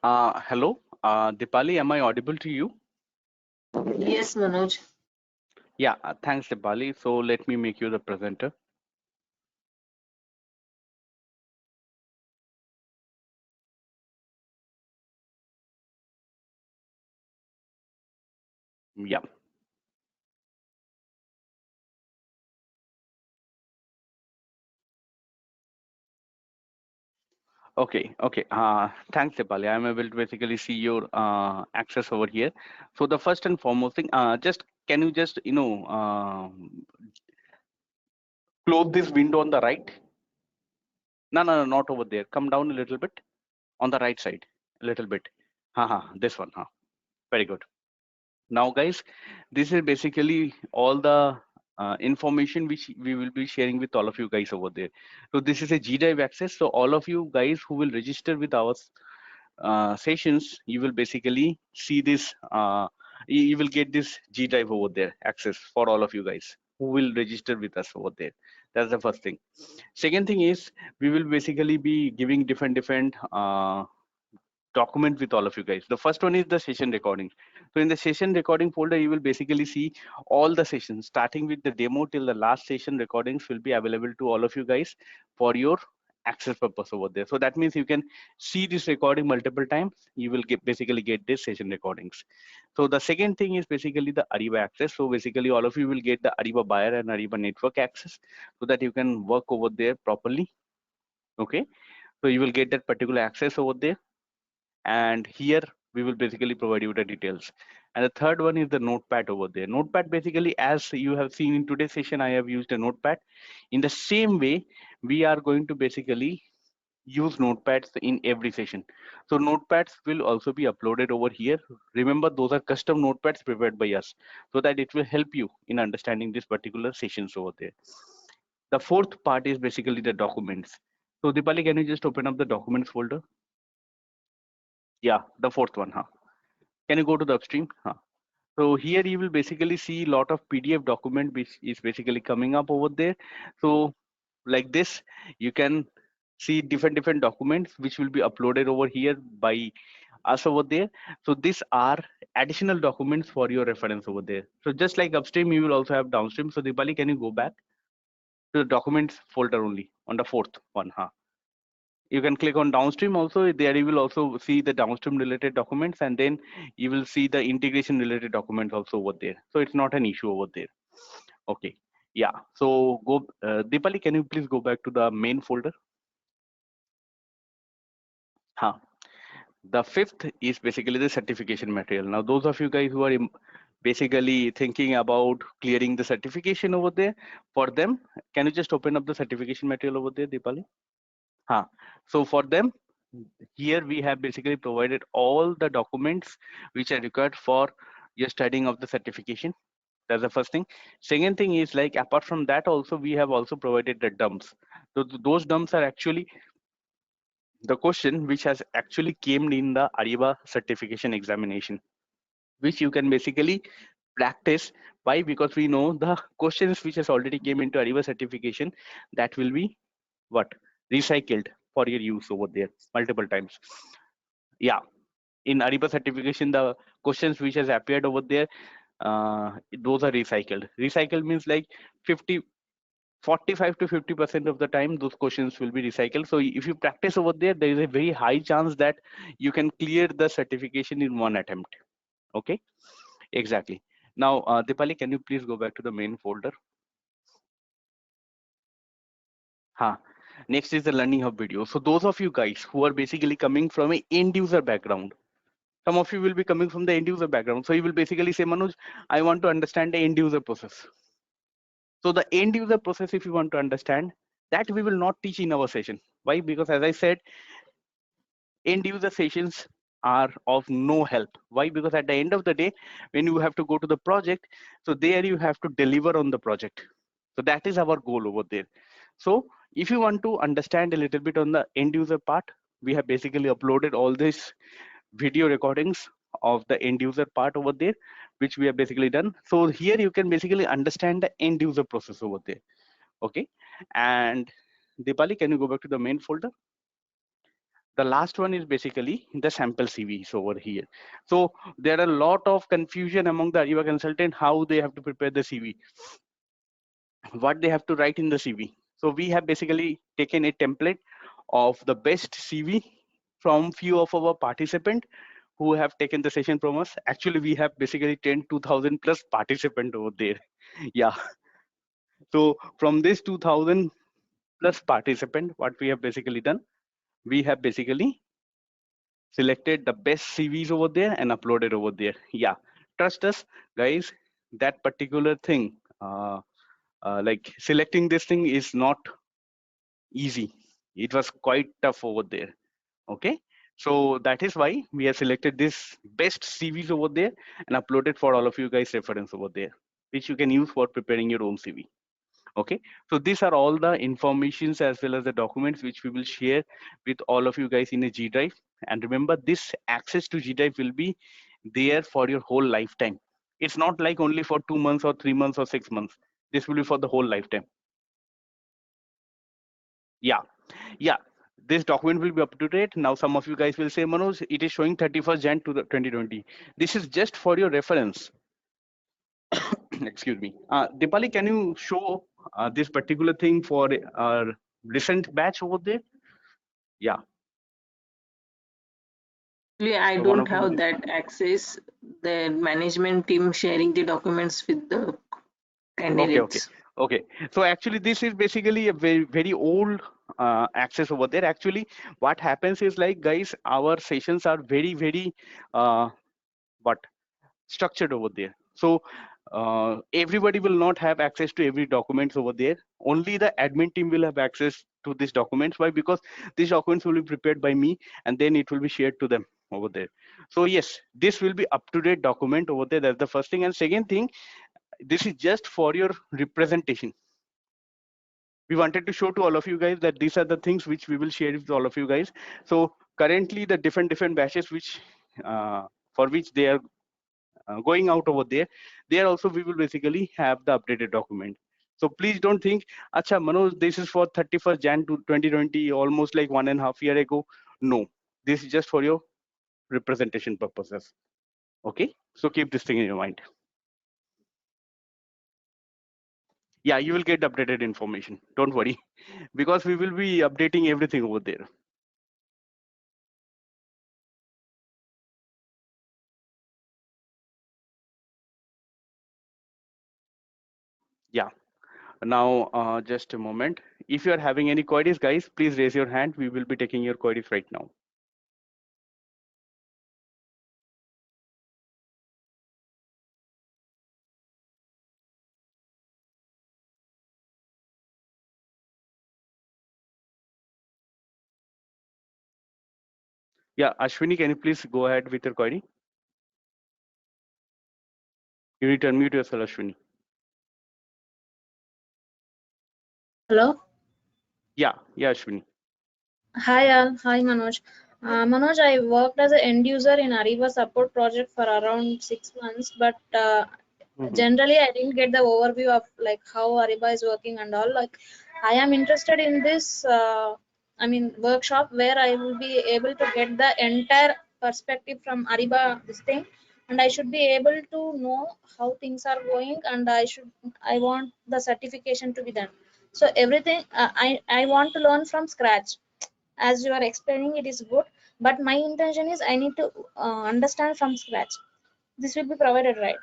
S2: Hello, Dipali, am I audible to you?
S1: Yes, Manoj.
S2: Yeah, thanks, Dipali. So let me make you the presenter. Yeah. Okay, okay. Thanks, Dipali. I'm able to basically see your access over here. So the first and foremost thing, just can you just close this window on the right? No, no, no, not over there. Come down a little bit on the right side, a little bit. This one. Very good. Now, guys, this is basically all the information which we will be sharing with all of you guys over there. So this is a G-Drive access. So all of you guys who will register with our sessions, you will basically see this. You will get this G-Drive over there access for all of you guys who will register with us over there. That's the first thing. Second thing is we will basically be giving different document with all of you guys. The first one is the session recording. So in the session recording folder, you will basically see all the sessions starting with the demo till the last session recordings will be available to all of you guys for your access purpose over there. So that means you can see this recording multiple times. You will basically get this session recordings. So the second thing is basically the Ariba access. So basically all of you will get the Ariba buyer and Ariba network access so that you can work over there properly. Okay. So you will get that particular access over there, and here we will basically provide you the details. And the third one is the notepad over there. Notepad, basically, as you have seen in today's session, I have used a notepad. In the same way, we are going to basically use notepads in every session. So notepads will also be uploaded over here. Remember, those are custom notepads prepared by us so that it will help you in understanding this particular sessions over there. The fourth part is basically the documents. So Dipali, can you just open up the documents folder? Yeah, the fourth one. Can you go to the upstream? So here you will basically see a lot of PDF document which is basically coming up over there. So like this, you can see different documents which will be uploaded over here by us over there. So these are additional documents for your reference over there. So just like upstream, you will also have downstream. So Dipali, can you go back to the documents folder only on the fourth one? You can click on downstream also. There you will also see the downstream related documents, and then you will see the integration related documents also over there. So it's not an issue over there. Okay. Yeah. So go, Dipali, can you please go back to the main folder? Huh. The fifth is basically the certification material. Now, those of you guys who are basically thinking about clearing the certification over there, for them, can you just open up the certification material over there, Dipali? So for them, here we have basically provided all the documents which are required for your studying of the certification. That's the first thing. Second thing is, like, apart from that also, we have also provided the dumps. So those dumps are actually the question which has actually came in the Ariba certification examination, which you can basically practice. Why? Because we know the questions which has already came into Ariba certification, that will be what, recycled for your use over there multiple times. Yeah, in Ariba certification, the questions which has appeared over there, those are recycled. Recycled means like 45 to 50% of the time those questions will be recycled. So if you practice over there, there is a very high chance that you can clear the certification in one attempt. Okay, exactly. Now, Dipali, can you please go back to the main folder? Next is the Learning Hub video. So those of you guys who are basically coming from a end user background, some of you will be coming from the end user background. So you will basically say, Manoj, I want to understand the end user process. So the end user process, if you want to understand, that we will not teach in our session. Why? Because as I said, end user sessions are of no help. Why? Because at the end of the day, when you have to go to the project, so there you have to deliver on the project. So that is our goal over there. So if you want to understand a little bit on the end user part, we have basically uploaded all these video recordings of the end user part over there, which we have basically done. So here you can basically understand the end user process over there. Okay. And Dipali, can you go back to the main folder? The last one is basically the sample CVs over here. So there are a lot of confusion among the Ariba consultant how they have to prepare the CV, what they have to write in the CV. So we have basically taken a template of the best CV from few of our participants who have taken the session from us. Actually, we have basically 2,000 plus participant over there. Yeah. So from this 2,000 plus participant, what we have basically done, we have basically selected the best CVs over there and uploaded over there. Yeah, trust us, guys. That particular thing, like selecting this thing is not easy. It was quite tough over there. Okay, so that is why we have selected this best CVs over there and uploaded for all of you guys reference over there, which you can use for preparing your own CV. Okay, so these are all the informations as well as the documents which we will share with all of you guys in a G Drive. And remember, this access to G Drive will be there for your whole lifetime. It's not like only for 2 months or 3 months or 6 months. This will be for the whole lifetime. Yeah, this document will be up to date. Now some of you guys will say, Manoj, it is showing 31st Jan to the 2020. This is just for your reference. Excuse me. Dipali, can you show this particular thing for our recent batch over there? Yeah.
S1: Actually, I
S2: So one
S1: don't
S2: of our,
S1: have that access. The management team sharing the documents with the candidates.
S2: okay. So actually, this is basically a very old access over there. Actually, what happens is like, guys, our sessions are very what structured over there. So everybody will not have access to every documents over there. Only the admin team will have access to these documents. Why? Because these documents will be prepared by me and then it will be shared to them over there. So yes, this will be up-to-date document over there. That's the first thing. And second thing, this is just for your representation. We wanted to show to all of you guys that these are the things which we will share with all of you guys. So currently the different batches which for which they are going out over there also we will basically have the updated document. So please don't think, acha Manoj, this is for 31st Jan to 2020, almost like 1.5 years ago. No, this is just for your representation purposes. Okay, so keep this thing in your mind. Yeah, you will get updated information, don't worry, because we will be updating everything over there. Yeah, now just a moment. If you are having any queries, guys, please raise your hand. We will be taking your queries right now. Yeah, Ashwini, can you please go ahead with your query? You need to unmute yourself, Ashwini.
S3: Hello.
S2: Yeah, Ashwini.
S3: Hi, all. Hi, Manoj. Manoj, I worked as an end user in Ariba support project for around 6 months, but generally I didn't get the overview of like how Ariba is working and all. Like, I am interested in this, workshop where I will be able to get the entire perspective from Ariba, this thing, and I should be able to know how things are going, and I want the certification to be done. So everything I want to learn from scratch. As you are explaining, it is good, but my intention is I need to understand from scratch. This will be provided, right?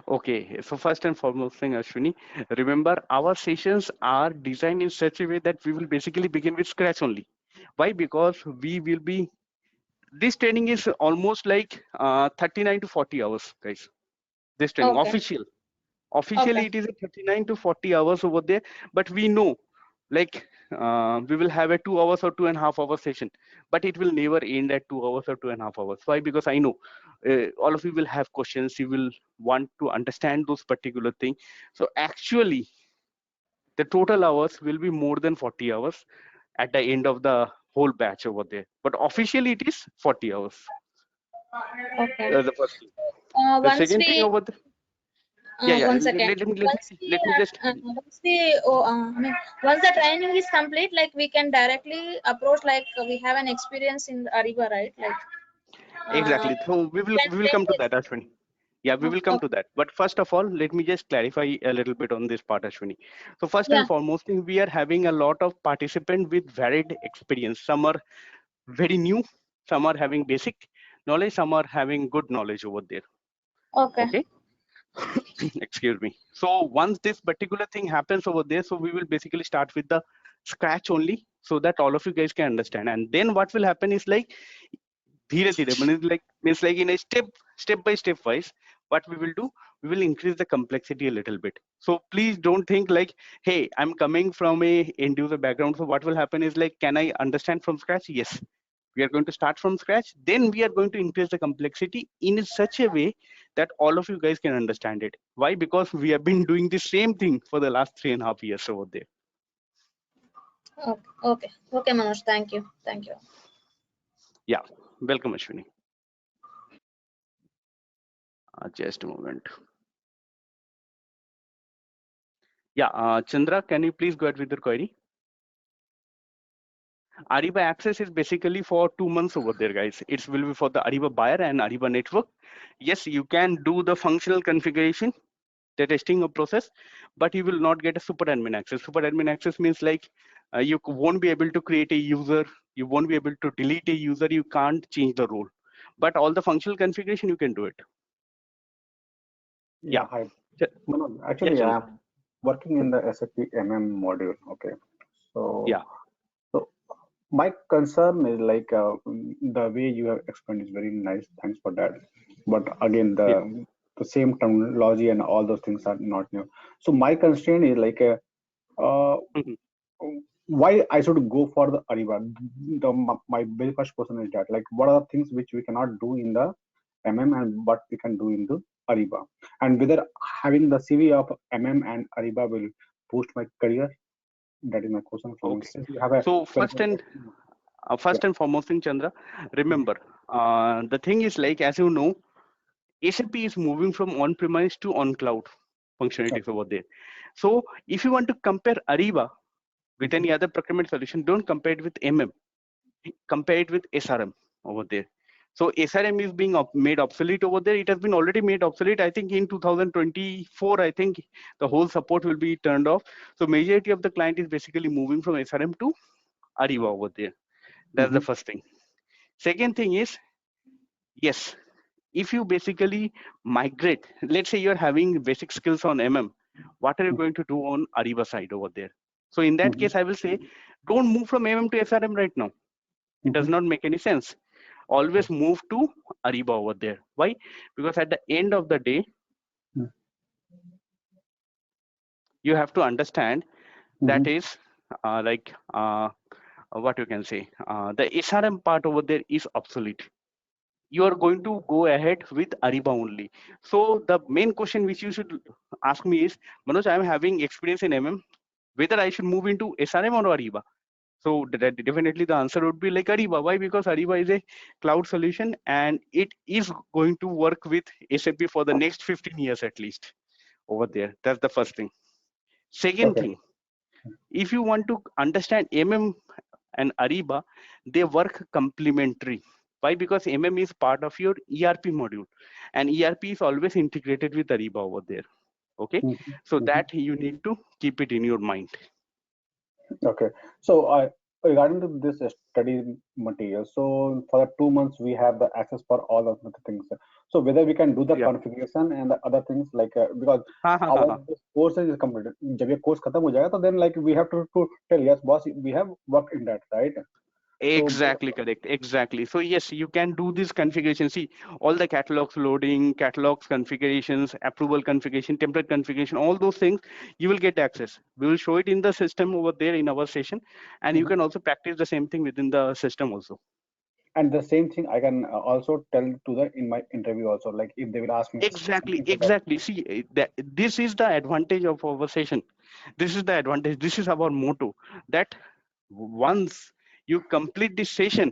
S2: Okay, so first and foremost thing, Ashwini, remember our sessions are designed in such a way that we will basically begin with scratch only. Why? Because we will be, this training is almost like 39 to 40 hours, guys. This training,
S3: Okay.
S2: officially it is 39 to 40 hours over there, but we know like we will have a 2 hours or 2.5 hour session, but it will never end at 2 hours or 2.5 hours. Why? Because I know all of you will have questions, you will want to understand those particular things. So actually the total hours will be more than 40 hours at the end of the whole batch over there, but officially it is 40 hours.
S3: Okay.
S2: The first thing. The
S3: Once
S2: second thing
S3: we
S2: over there, Yeah.
S3: One second.
S2: Let me
S3: Once the training is complete, like we can directly approach, like we have an experience in Ariba, right? Like
S2: Exactly. So we
S3: can
S2: will
S3: take
S2: come to
S3: this.
S2: that, Ashwini. Yeah, we will come to that. But first of all, let me just clarify a little bit on this part, Ashwini. So first
S3: Yeah.
S2: and foremost thing, we are having a lot of participants with varied experience. Some are very new, some are having basic knowledge, some are having good knowledge over there.
S3: Okay.
S2: Okay. Excuse me. So once this particular thing happens over there, so we will basically start with the scratch only, so that all of you guys can understand. And then what will happen is like धीरे धीरे means like in a step by step wise, what we will do, we will increase the complexity a little bit. So please don't think like, hey, I'm coming from a end user background, so what will happen is like, can I understand from scratch? Yes, we are going to start from scratch, then we are going to increase the complexity in such a way that all of you guys can understand it. Why? Because we have been doing the same thing for the last 3.5 years over there.
S3: Okay, Manoj. Thank you.
S2: Yeah, welcome, Ashwini. Just a moment. Yeah, Chandra, can you please go ahead with your query? Ariba Access is basically for 2 months over there, guys. It will be for the Ariba buyer and Ariba network. Yes, you can do the functional configuration, the testing of process, but you will not get a super admin access. Super admin access means like you won't be able to create a user, you won't be able to delete a user, you can't change the role. But all the functional configuration, you can do it.
S4: Yeah, hi. Manoj, actually,
S2: yes,
S4: I'm working in the SAP MM module. Okay, so
S2: yeah,
S4: so my concern is like the way you have explained is very nice. Thanks for that. But again,
S2: yeah.
S4: the same terminology and all those things are not new. So my constraint is like
S2: Mhm.
S4: why I should go for the Ariba. My very first question is that like what are the things which we cannot do in the MM and what we can do in the Ariba, and whether having the CV of MM and Ariba will boost my career. That is my question from
S2: Okay.
S4: since you have a
S2: So first and foremost thing, Chandra, remember, the thing is like, as you know, SAP is moving from on-premise to on-cloud functionalities over there. So if you want to compare Ariba with any other procurement solution, don't compare it with MM, compare it with SRM over there. So SRM is being made obsolete over there. It has been already made obsolete. I think in 2024, I think the whole support will be turned off. So majority of the client is basically moving from SRM to Ariba over there. That's the first thing. Second thing is, yes, if you basically migrate, let's say you're having basic skills on MM, what are you going to do on Ariba side over there? So in that case, I will say, don't move from MM to SRM right now. It does not make any sense. Always move to Ariba over there. Why? Because at the end of the day, you have to understand that is what you can say, the SRM part over there is obsolete. You are going to go ahead with Ariba only. So the main question which you should ask me is, Manoj, I am having experience in MM, whether I should move into SRM or Ariba. So definitely the answer would be like Ariba. Why? Because Ariba is a cloud solution and it is going to work with SAP for the next 15 years at least over there. That's the first thing. Second thing, if you want to understand MM and Ariba, they work complementary. Why? Because MM is part of your ERP module and ERP is always integrated with Ariba over there. Okay, so that you need to keep it in your mind.
S4: Okay, so regarding to this study material, so for the 2 months we have the access for all of the things. So whether we can do the configuration and the other things like because our course is completed. जब ये course खत्म हो जाएगा, तो then like we have to tell yes boss we have worked in that, right?
S2: Exactly, correct. Exactly. So yes, you can do this configuration. See, all the catalogs loading, catalogs configurations, approval configuration, template configuration, all those things, you will get access. We will show it in the system over there in our session, and you can also practice the same thing within the system also.
S4: And the same thing I can also tell to the in my interview also, like if they will ask me.
S2: Exactly. See, this is the advantage of our session. This is the advantage. This is our motto, that once you complete this session,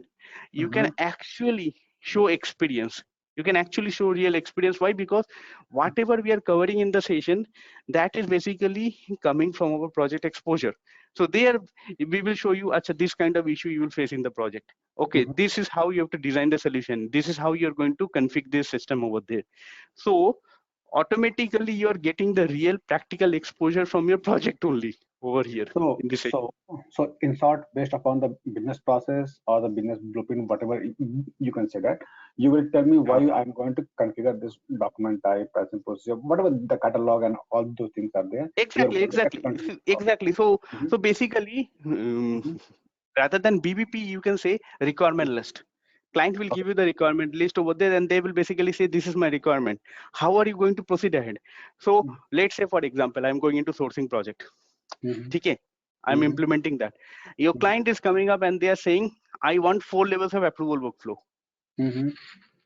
S2: you can actually show experience. You can actually show real experience. Why? Because whatever we are covering in the session, that is basically coming from our project exposure. So there we will show you, acha, this kind of issue you will face in the project. Okay, this is how you have to design the solution. This is how you're going to configure this system over there. So automatically you're getting the real practical exposure from your project only over here in this session.
S4: So in short, based upon the business process or the business blueprint, whatever you can say that, you will tell me why I'm going to configure this document type, present procedure, whatever the catalog and all those things are there.
S2: Exactly. So basically, rather than BBP, you can say requirement list. Client will give you the requirement list over there, and they will basically say, this is my requirement. How are you going to proceed ahead? So let's say, for example, I'm going into sourcing project. Okay, I'm implementing that. Your client is coming up and they are saying, I want 4 levels of approval workflow.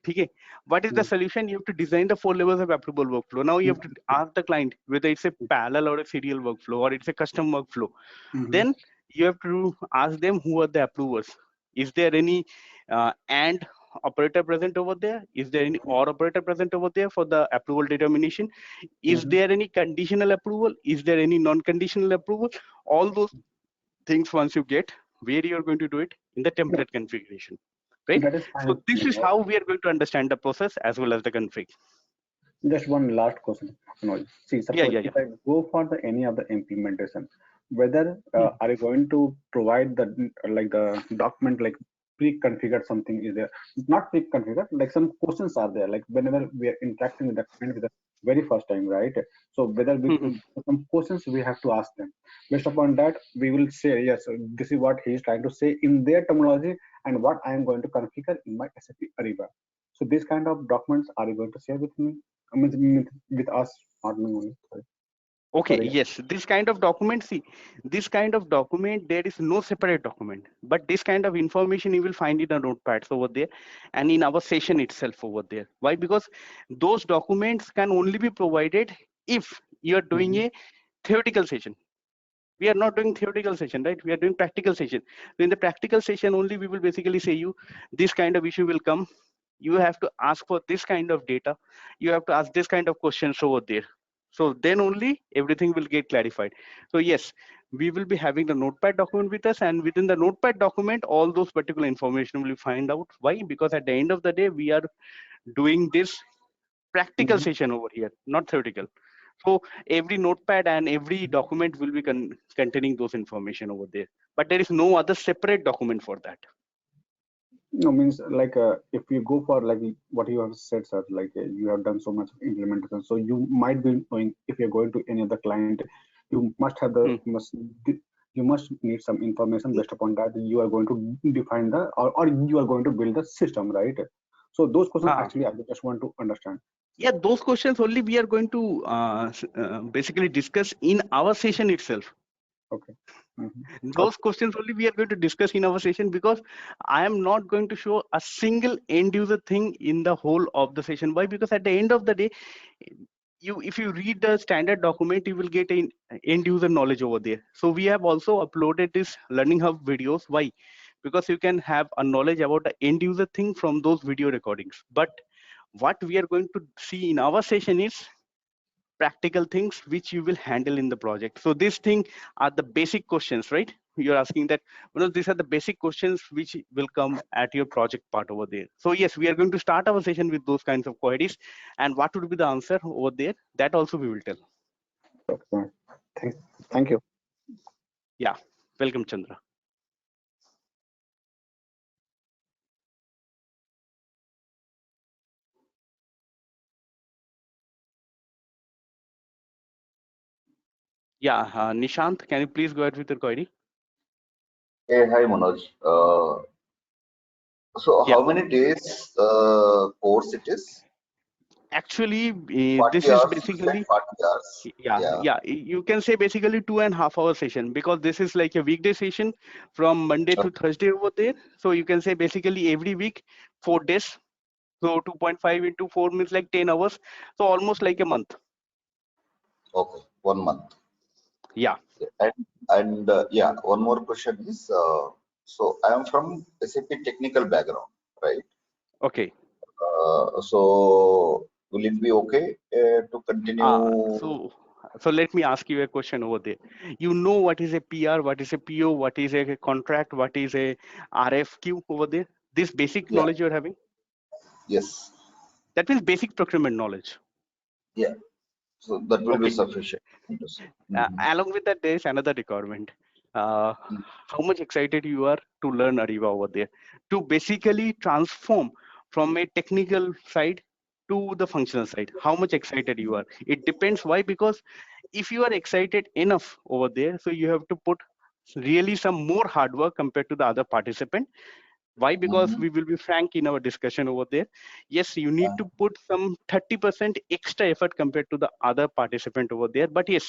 S2: Okay, what is the solution? You have to design the 4 levels of approval workflow. Now you have to ask the client whether it's a parallel or a serial workflow or it's a custom workflow. Then you have to ask them who are the approvers. Is there any AND operator present over there? Is there any OR operator present over there for the approval determination? Is there any conditional approval? Is there any non-conditional approval? All those things once you get, where you're going to do it in the template configuration, right? So this is how we are going to understand the process as well as the config.
S4: Just one last question. See, suppose if I go for any of the implementation, whether are you going to provide the document like pre-configured something is there, not pre-configured, like some questions are there, like whenever we are interacting with the client with the very first time, right? So whether some questions we have to ask them. Based upon that, we will say, yes, this is what he is trying to say in their terminology and what I am going to configure in my SAP Ariba. So these kind of documents are you going to share with me? I mean, with us, not me only. Sorry.
S2: Okay, yes, this kind of document, see, this kind of document, there is no separate document, but this kind of information you will find in the notepads over there and in our session itself over there. Why? Because those documents can only be provided if you are doing a theoretical session. We are not doing theoretical session, right? We are doing practical session. So in the practical session only, we will basically say you, this kind of issue will come. You have to ask for this kind of data. You have to ask this kind of questions over there. So then only everything will get clarified. So yes, we will be having the notepad document with us, and within the notepad document, all those particular information will find out. Why? Because at the end of the day, we are doing this practical session over here, not theoretical. So every notepad and every document will be containing those information over there, but there is no other separate document for that.
S4: No, means like if you go for like what you have said, sir, like you have done so much implementation, so you might be knowing if you're going to any other client, you must have the you must need some information. Based upon that, you are going to define the or you are going to build the system, right? So those questions actually I just want to understand.
S2: Yeah, those questions only we are going to basically discuss in our session itself.
S4: Okay.
S2: Those questions only we are going to discuss in our session, because I am not going to show a single end user thing in the whole of the session. Why? Because at the end of the day, if you read the standard document, you will get an end user knowledge over there. So we have also uploaded this Learning Hub videos. Why? Because you can have a knowledge about the end user thing from those video recordings. But what we are going to see in our session is practical things which you will handle in the project. So these things are the basic questions, right? You're asking that, well, these are the basic questions which will come at your project part over there. So yes, we are going to start our session with those kinds of queries, and what would be the answer over there, that also we will tell.
S4: Okay. Thank you.
S2: Yeah, welcome, Chandra. Yeah, Nishant, can you please go ahead with your query?
S5: Hey, hi Manoj. So how many days course it is?
S2: Actually,
S5: 40
S2: this is
S5: hours,
S2: basically,
S5: like 40 hours.
S2: yeah, you can say basically 2.5 hour session, because this is like a weekday session from Monday to Thursday over there. So you can say basically every week 4 days. So 2.5 into 4 means like 10 hours. So almost like a month.
S5: Okay, 1 month.
S2: Yeah.
S5: And yeah, one more question is, so I am from SAP technical background, right?
S2: Okay.
S5: So will it be okay to continue?
S2: So let me ask you a question over there. You know what is a PR, what is a PO, what is a contract, what is a RFQ over there? This basic
S5: Yeah.
S2: knowledge you're having?
S5: Yes.
S2: That means basic procurement knowledge.
S5: Yeah. So that will be
S2: Okay.
S5: sufficient.
S2: Along with that, there is another requirement.
S5: Mm.
S2: How much excited you are to learn Ariba over there, to basically transform from a technical side to the functional side. How much excited you are? It depends. Why? Because if you are excited enough over there, so you have to put really some more hard work compared to the other participant. Why? Because we will be frank in our discussion over there. Yes, you need to put some 30% extra effort compared to the other participant over there. But yes,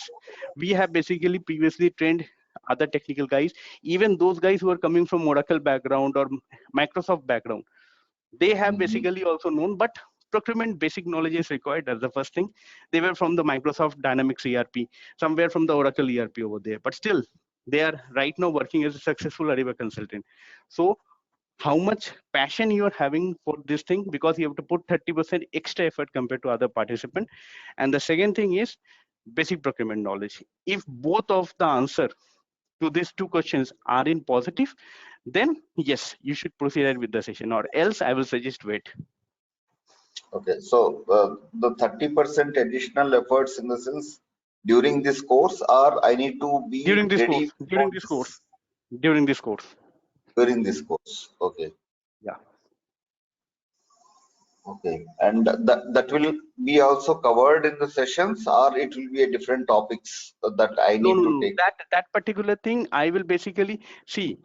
S2: we have basically previously trained other technical guys, even those guys who are coming from Oracle background or Microsoft background. They have basically also known, but procurement basic knowledge is required. That's the first thing. They were from the Microsoft Dynamics ERP, somewhere from the Oracle ERP over there, but still they are right now working as a successful Ariba consultant. So how much passion you are having for this thing, because you have to put 30% extra effort compared to other participant. And the second thing is basic procurement knowledge. If both of the answer to these two questions are in positive, then yes, you should proceed ahead with the session, or else I will suggest wait.
S5: Okay, so the 30% additional efforts in the sense during this course, or I need to be
S2: During this
S5: ready
S2: course, during this course, during this course.
S5: during this course. Okay.
S2: Yeah.
S5: Okay, and that will be also covered in the sessions, or it will be a different topics that I
S2: No,
S5: need
S2: no,
S5: to
S2: no.
S5: take.
S2: That particular thing I will basically see.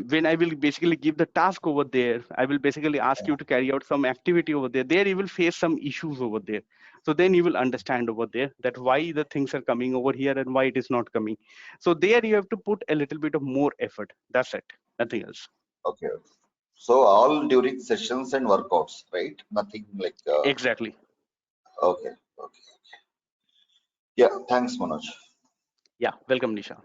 S2: When I will basically give the task over there, I will basically ask you to carry out some activity over there. There you will face some issues over there. So then you will understand over there that why the things are coming over here and why it is not coming. So there you have to put a little bit of more effort. That's it. Nothing else.
S5: Okay. So all during sessions and workouts, right? Nothing like.
S2: Exactly.
S5: Okay. Okay. Yeah. Thanks, Manoj.
S2: Yeah. Welcome, Nisha.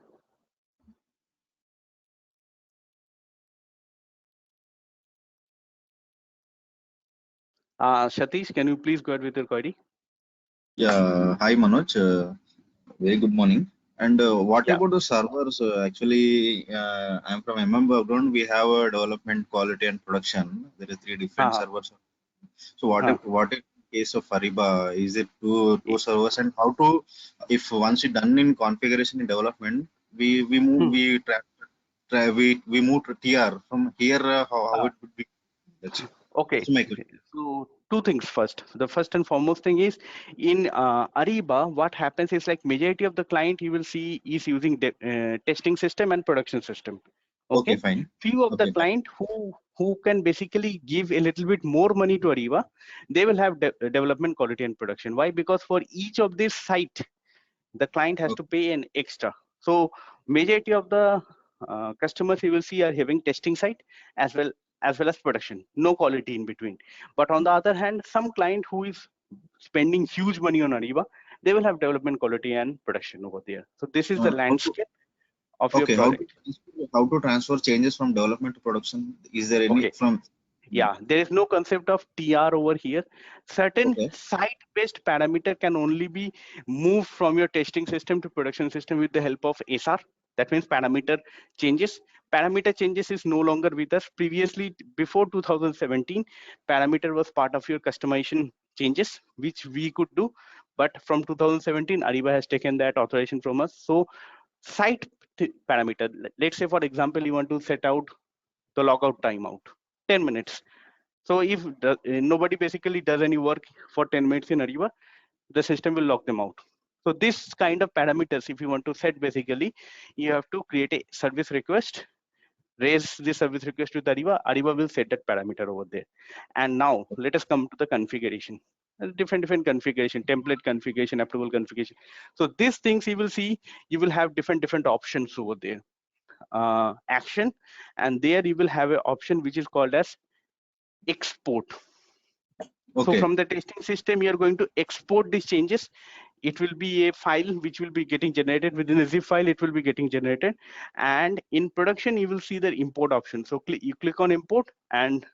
S2: Satish, can you please go ahead with your query?
S6: Yeah, hi Manoj. Very good morning. And what
S2: Yeah.
S6: about the servers? Actually, I'm from MM background. We have a development, quality, and production. There are three different servers. So what if case of Ariba? Is it two servers? And how to, if once it's done in configuration in development, we move we move to TR from here. How it would be? That's
S2: Okay.
S6: my question.
S2: So two things first. The first and foremost thing is in Ariba, what happens is like majority of the client you will see is using testing system and production system.
S6: Okay, fine.
S2: Few of the client who can basically give a little bit more money to Ariba, they will have development, quality, and production. Why? Because for each of this site, the client has to pay an extra. So majority of the customers you will see are having testing site as well as production, no quality in between. But on the other hand, some client who is spending huge money on Ariba, they will have development, quality, and production over there. So this is the landscape of your project.
S6: How to transfer changes from development to production? Is there any from?
S2: Yeah, there is no concept of TR over here. Certain site-based parameter can only be moved from your testing system to production system with the help of SR. That means parameter changes. Parameter changes is no longer with us. Previously, before 2017, parameter was part of your customization changes, which we could do. But from 2017, Ariba has taken that authorization from us. So site parameter, let's say, for example, you want to set out the logout timeout, 10 minutes. So if nobody basically does any work for 10 minutes in Ariba, the system will lock them out. So this kind of parameters, if you want to set, basically, you have to create a service request, raise the service request with Ariba. Ariba will set that parameter over there. And now let us come to the configuration. Different configuration, template configuration, approval configuration. So these things you will see, you will have different options over there. Action, and there you will have an option which is called as export. So from the testing system, you are going to export these changes. It will be a file which will be getting generated within a zip file. It will be getting generated, and in production you will see the import option. So you click on import, and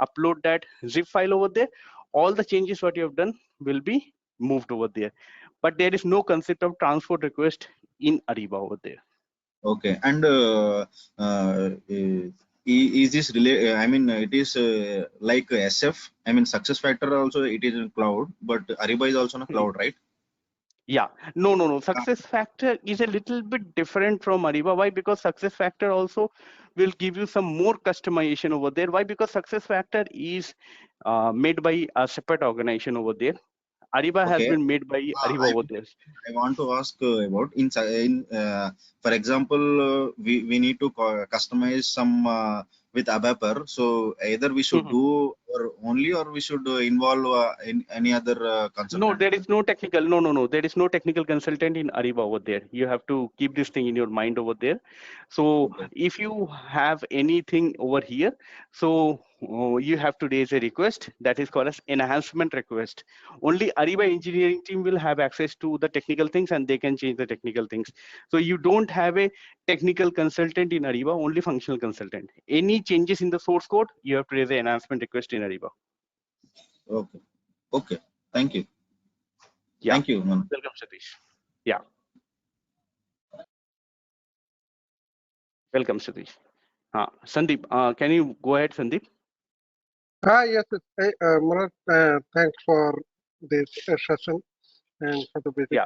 S2: upload that zip file over there. All the changes what you have done will be moved over there, but there is no concept of transport request in Ariba over there.
S6: Okay, and is this I mean, it is like SF. I mean, success factor also it is in cloud, but Ariba is also in a cloud, right?
S2: Yeah, no. Success factor is a little bit different from Ariba. Why? Because success factor also will give you some more customization over there. Why? Because success factor is made by a separate organization over there. Ariba has
S6: Okay.
S2: been made by Ariba over there.
S6: I want to ask about for example, we need to customize some with ABAPer. So either we should do or only, or we should involve in any other
S2: No,
S6: consultant.
S2: there is no technical. No. There is no technical consultant in Ariba over there. You have to keep this thing in your mind over there. So
S6: Okay.
S2: if you have anything over here, so you have to raise a request that is called as enhancement request. Only Ariba engineering team will have access to the technical things and they can change the technical things. So you don't have a technical consultant in Ariba, only functional consultant. Any changes in the source code, you have to raise an enhancement request in Ariba.
S6: Okay. Okay. Thank you.
S2: Yeah.
S6: Thank you, Manoj.
S2: Welcome, Satish. Yeah. Welcome, Satish. Sandeep, can you go ahead, Sandeep?
S7: Yes, Manoj, thanks for this session and for the basic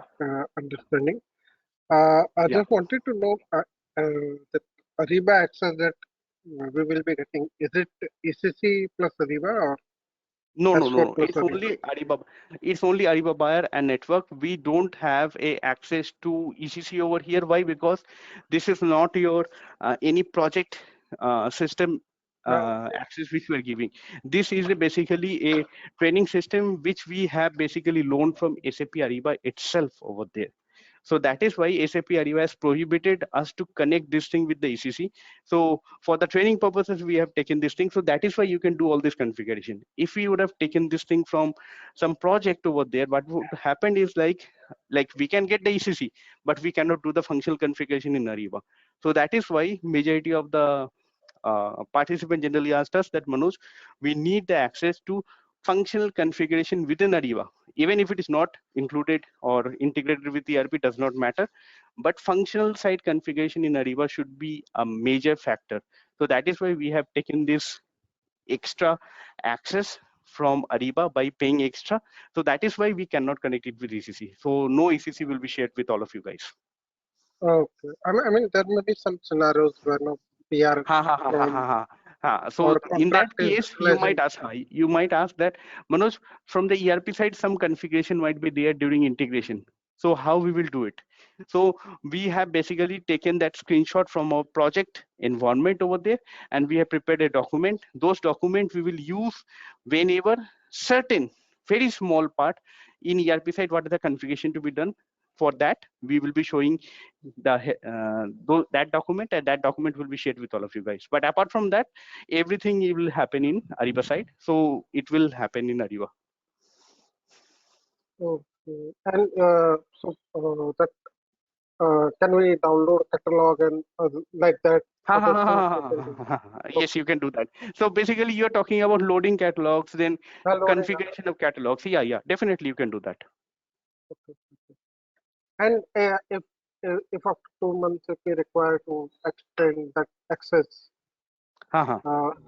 S7: understanding. I just wanted to know that Ariba access that we will be getting, is it ECC plus Ariba or
S2: No.
S7: S4 plus
S2: It's
S7: Ariba?
S2: only Ariba. It's only Ariba buyer and network. We don't have a access to ECC over here. Why? Because this is not your any project system access which we are giving. This is basically a training system which we have basically loaned from SAP Ariba itself over there. So that is why SAP Ariba has prohibited us to connect this thing with the ECC. So for the training purposes, we have taken this thing. So that is why you can do all this configuration. If we would have taken this thing from some project over there, what would happen is like we can get the ECC, but we cannot do the functional configuration in Ariba. So that is why majority of the participant generally asked us that, Manoj, we need the access to functional configuration within Ariba. Even if it is not included or integrated with ERP, does not matter. But functional side configuration in Ariba should be a major factor. So that is why we have taken this extra access from Ariba by paying extra. So that is why we cannot connect it with ECC. So no ECC will be shared with all of you guys.
S7: Okay. I mean, there may be some scenarios where no PR
S2: So in that case, you might ask that, Manoj, from the ERP side, some configuration might be there during integration. So how we will do it? So we have basically taken that screenshot from our project environment over there, and we have prepared a document. Those documents we will use whenever certain very small part in ERP side, what is the configuration to be done. For that, we will be showing that document, and that document will be shared with all of you guys. But apart from that, everything will happen in Ariba side. So it will happen in Ariba.
S7: Okay. And that can we download catalog and like that?
S2: Yes, you can do that. So basically, you're talking about loading catalogs, then configuration of catalogs. Yeah, definitely you can do that.
S7: Okay. And if after 2 months, if we require to extend that access,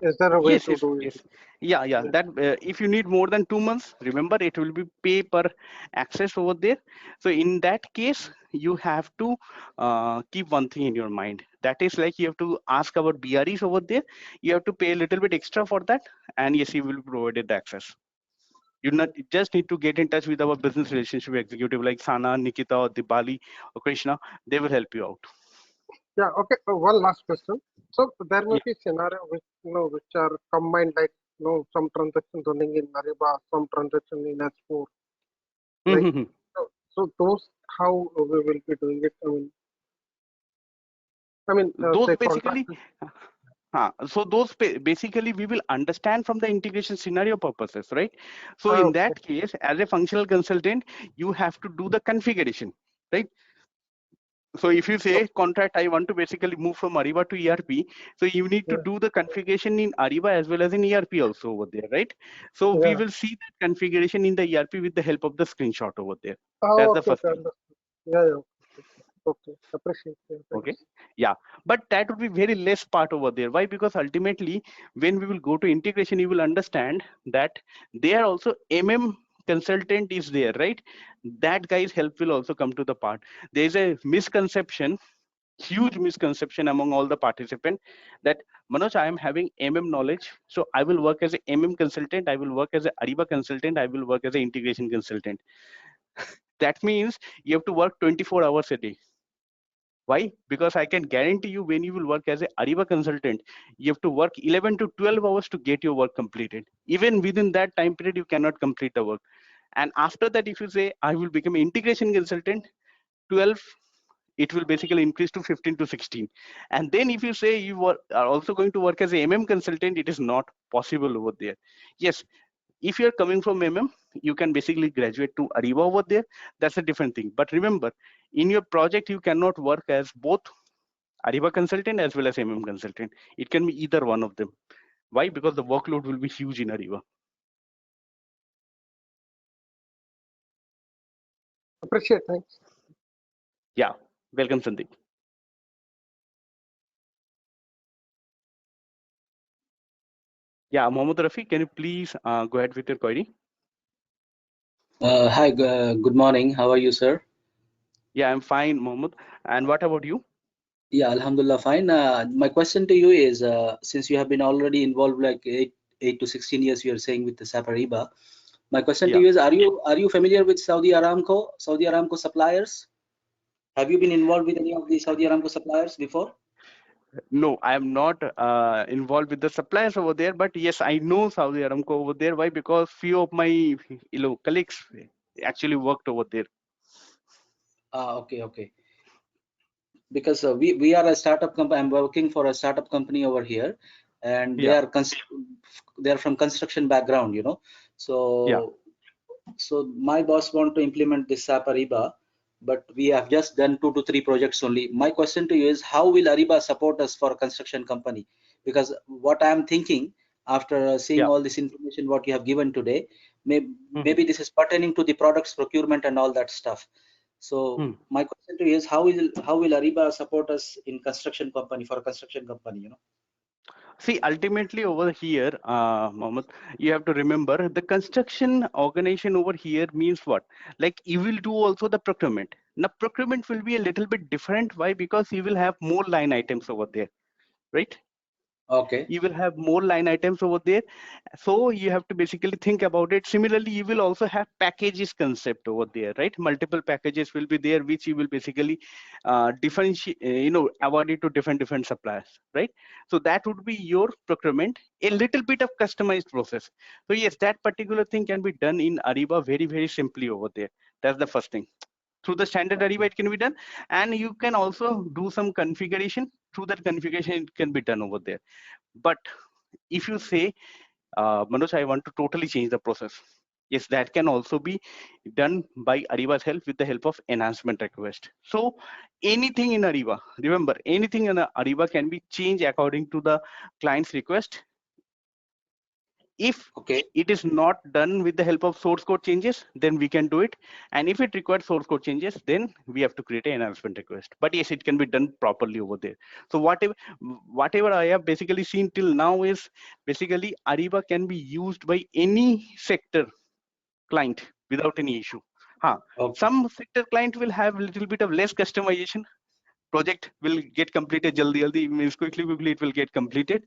S7: is there a way to do it?
S2: Yeah. That if you need more than 2 months, remember it will be pay per access over there. So in that case, you have to keep one thing in your mind. That is like you have to ask about BREs over there. You have to pay a little bit extra for that, and yes, you will be provided the access. You just need to get in touch with our business relationship executive like Sana, Nikita, or Dipali, or Krishna. They will help you out.
S7: Yeah. Okay. One last question. So there may be scenario which are combined, like some transactions running in Ariba, some transaction in S4. Like, so those, how we will be doing it? I mean,
S2: those basically. So those basically we will understand from the integration scenario purposes, right? So in that case, as a functional consultant, you have to do the configuration, right? So if you say contract, I want to basically move from Ariba to ERP, so you need to
S7: Yeah.
S2: do the configuration in Ariba as well as in ERP also over there, right? So we
S7: Yeah.
S2: will see that configuration in the ERP with the help of the screenshot over there.
S7: Oh,
S2: That's the
S7: okay,
S2: first
S7: okay,
S2: thing.
S7: understood. Yeah. Okay, appreciate it.
S2: Okay.
S7: Thanks.
S2: Yeah, but that would be very less part over there. Why? Because ultimately, when we will go to integration, you will understand that there also consultant is there, right? That guy's help will also come to the part. There is a misconception, huge misconception among all the participants, that Manoj, I am having knowledge, so I will work as a consultant, I will work as a Ariba consultant, I will work as an integration consultant. That means you have to work 24 hours a day. Why? Because I can guarantee you, when you will work as a Ariba consultant, you have to work 11 to 12 hours to get your work completed. Even within that time period, you cannot complete the work. And after that, if you say, I will become an integration consultant, 12, it will basically increase to 15 to 16. And then if you say you are also going to work as a consultant, it is not possible over there. Yes, if you're coming from you can basically graduate to Ariba over there. That's a different thing. But remember, in your project, you cannot work as both Ariba consultant as well as consultant. It can be either one of them. Why? Because the workload will be huge in Ariba.
S7: Appreciate, thanks.
S2: Yeah, welcome, Sandeep. Yeah, Mohammad Rafi, can you please go ahead with your query?
S8: Hi, good morning. How are you, sir?
S2: Yeah, I'm fine, Mohammed. And what about you?
S8: Yeah, Alhamdulillah, fine. My question to you is, since you have been already involved like 8 to 16 years, you are saying with the SAP Ariba. My question to you is, are you familiar with Saudi Aramco suppliers? Have you been involved with any of the Saudi Aramco suppliers before?
S2: No, I am not involved with the suppliers over there, but yes, I know Saudi Aramco over there. Why? Because few of my colleagues actually worked over there.
S8: Okay. Because we are a startup company. I'm working for a startup company over here, and they are from construction background, you know. So my boss want to implement this SAP Ariba, but we have just done 2 to 3 projects only. My question to you is, how will Ariba support us for a construction company? Because what I am thinking after seeing all this information what you have given today, maybe this is pertaining to the products procurement and all that stuff. So my question to you is, how will Ariba support us in construction company, for a construction company, you know?
S2: See, ultimately over here, Mohammed, you have to remember the construction organization over here means what? Like you will do also the procurement. Now procurement will be a little bit different. Why? Because you will have more line items over there, right?
S8: Okay.
S2: You will have more line items over there. So you have to basically think about it. Similarly, you will also have packages concept over there, right? Multiple packages will be there, which you will basically differentiate, award it to different suppliers, right? So that would be your procurement, a little bit of customized process. So yes, that particular thing can be done in Ariba very simply over there. That's the first thing. Through the standard Ariba, it can be done, and you can also do some configuration. Through that configuration, it can be done over there. But if you say, Manoj, I want to totally change the process, yes, that can also be done by Ariba's help with the help of enhancement request. So anything in Ariba, remember, anything in Ariba can be changed according to the client's request. If it is not done with the help of source code changes, then we can do it. And if it requires source code changes, then we have to create an enhancement request. But yes, it can be done properly over there. So whatever I have basically seen till now is basically Ariba can be used by any sector client without any issue. Some sector client will have a little bit of less customization. Project will get completed jaldi means quickly it will get completed.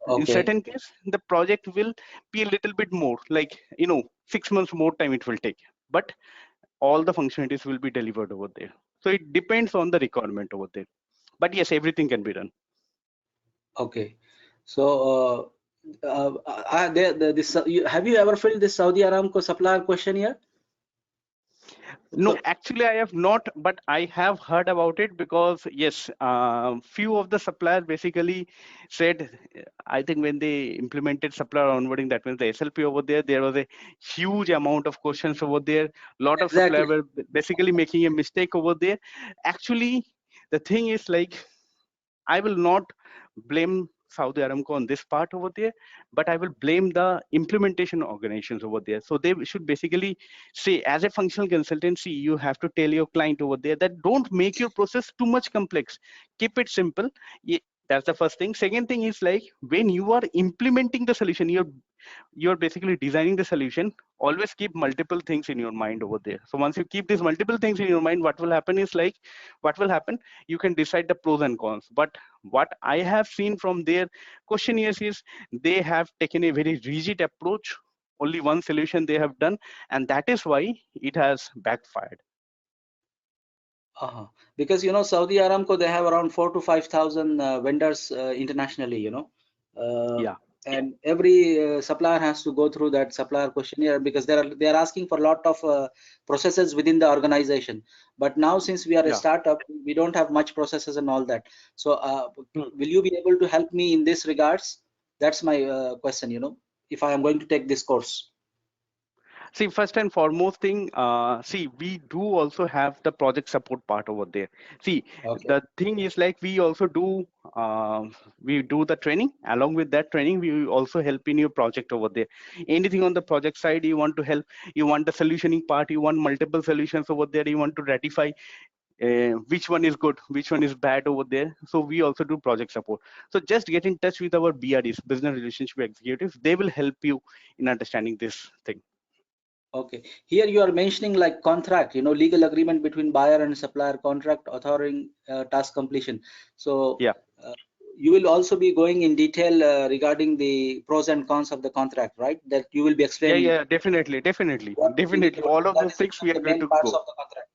S2: In certain case, the project will be a little bit more, like 6 months more time it will take, but all the functionalities will be delivered over there. So it depends on the requirement over there, but yes, everything can be done.
S8: Okay, so have you ever filled this Saudi Aramco supplier questionnaire?
S2: No, actually I have not, but I have heard about it because yes, few of the suppliers basically said, I think when they implemented supplier onboarding, that means the SLP over there was a huge amount of questions over there. Lot of suppliers were basically making a mistake over there. Actually, The thing is like, I will not blame Saudi Aramco on this part over there, but I will blame the implementation organizations over there. So they should basically say, as a functional consultancy, you have to tell your client over there that don't make your process too much complex. Keep it simple. That's the first thing. Second thing is like, when you are implementing the solution, you're basically designing the solution, always keep multiple things in your mind over there. So once you keep these multiple things in your mind, what will happen is like, you can decide the pros and cons. But what I have seen from their questionnaires is they have taken a very rigid approach. Only one solution they have done, and that is why it has backfired.
S8: Because Saudi Aramco, they have around 4,000 to 5,000 vendors internationally,
S2: Yeah.
S8: And every supplier has to go through that supplier questionnaire, because they are asking for a lot of processes within the organization. But now, since we are a startup, we don't have much processes and all that. So will you be able to help me in this regards? That's my question, if I am going to take this course.
S2: See, first and foremost thing, we do also have the project support part over there. See, the thing is like, we also do the training. Along with that training, we also help in your project over there. Anything on the project side you want to help, you want the solutioning part, you want multiple solutions over there, you want to ratify which one is good, which one is bad over there. So we also do project support. So just get in touch with our BRDs, business relationship executives. They will help you in understanding this thing.
S8: Okay, here you are mentioning like contract, legal agreement between buyer and supplier, contract authoring task completion. So
S2: yeah,
S8: you will also be going in detail regarding the pros and cons of the contract, right? That you will be explaining.
S2: Yeah, definitely. All of those things we are going to go.
S8: Of the contract.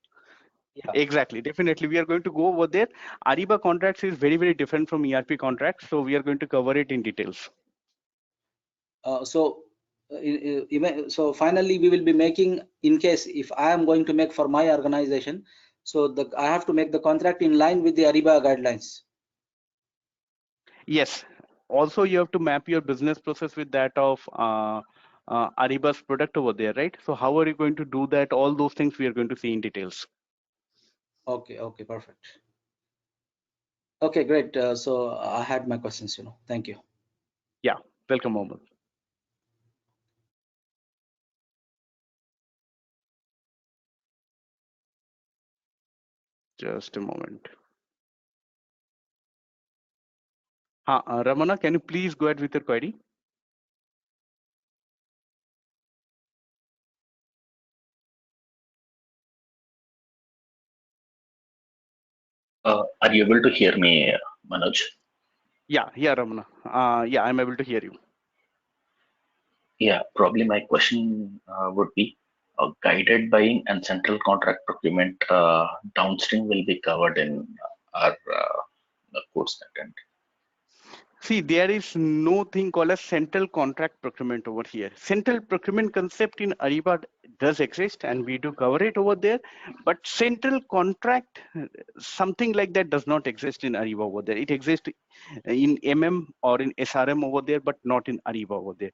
S2: Yeah. Exactly, definitely we are going to go over there. Ariba contracts is very, very different from ERP contracts, so we are going to cover it in details.
S8: So finally, we will be making, in case if I am going to make for my organization, so I have to make the contract in line with the Ariba guidelines.
S2: Yes. Also, you have to map your business process with that of Ariba's product over there, right? So how are you going to do that? All those things we are going to see in details.
S8: Okay, perfect. Okay, great. So I had my questions, Thank you.
S2: Yeah, welcome, Mohammed. Just a moment. Ramana, can you please go ahead with your query?
S9: Are you able to hear me, Manoj?
S2: Yeah, Ramana. Yeah, I'm able to hear you.
S9: Yeah, probably my question would be guided buying and central contract procurement downstream will be covered in our course content.
S2: See, there is no thing called a central contract procurement over here. Central procurement concept in Ariba does exist, and we do cover it over there. But central contract, something like that does not exist in Ariba over there. It exists in MM or in SRM over there, but not in Ariba over there.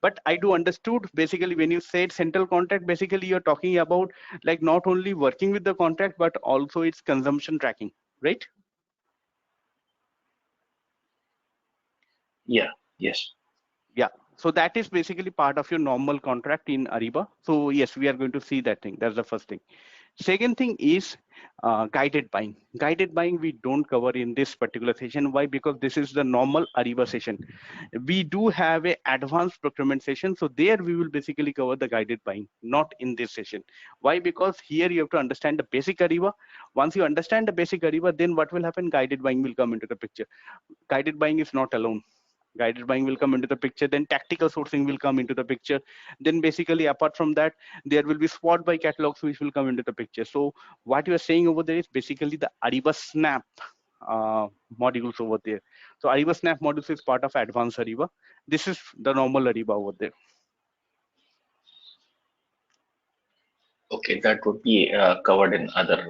S2: But I do understood basically when you said central contract, basically you're talking about like not only working with the contract, but also its consumption tracking, right?
S9: Yeah, yes.
S2: Yeah, so that is basically part of your normal contract in Ariba. So yes, we are going to see that thing. That's the first thing. Second thing is guided buying. Guided buying we don't cover in this particular session. Why? Because this is the normal Ariba session. We do have a advanced procurement session. So there we will basically cover the guided buying, not in this session. Why? Because here you have to understand the basic Ariba. Once you understand the basic Ariba, then what will happen? Guided buying will come into the picture. Guided buying is not alone. Guided buying will come into the picture, then tactical sourcing will come into the picture. Then basically apart from that, there will be SWOT by catalogs which will come into the picture. So what you are saying over there is basically the Ariba Snap modules over there. So Ariba Snap modules is part of advanced Ariba. This is the normal Ariba over there.
S9: Okay, that would be covered in other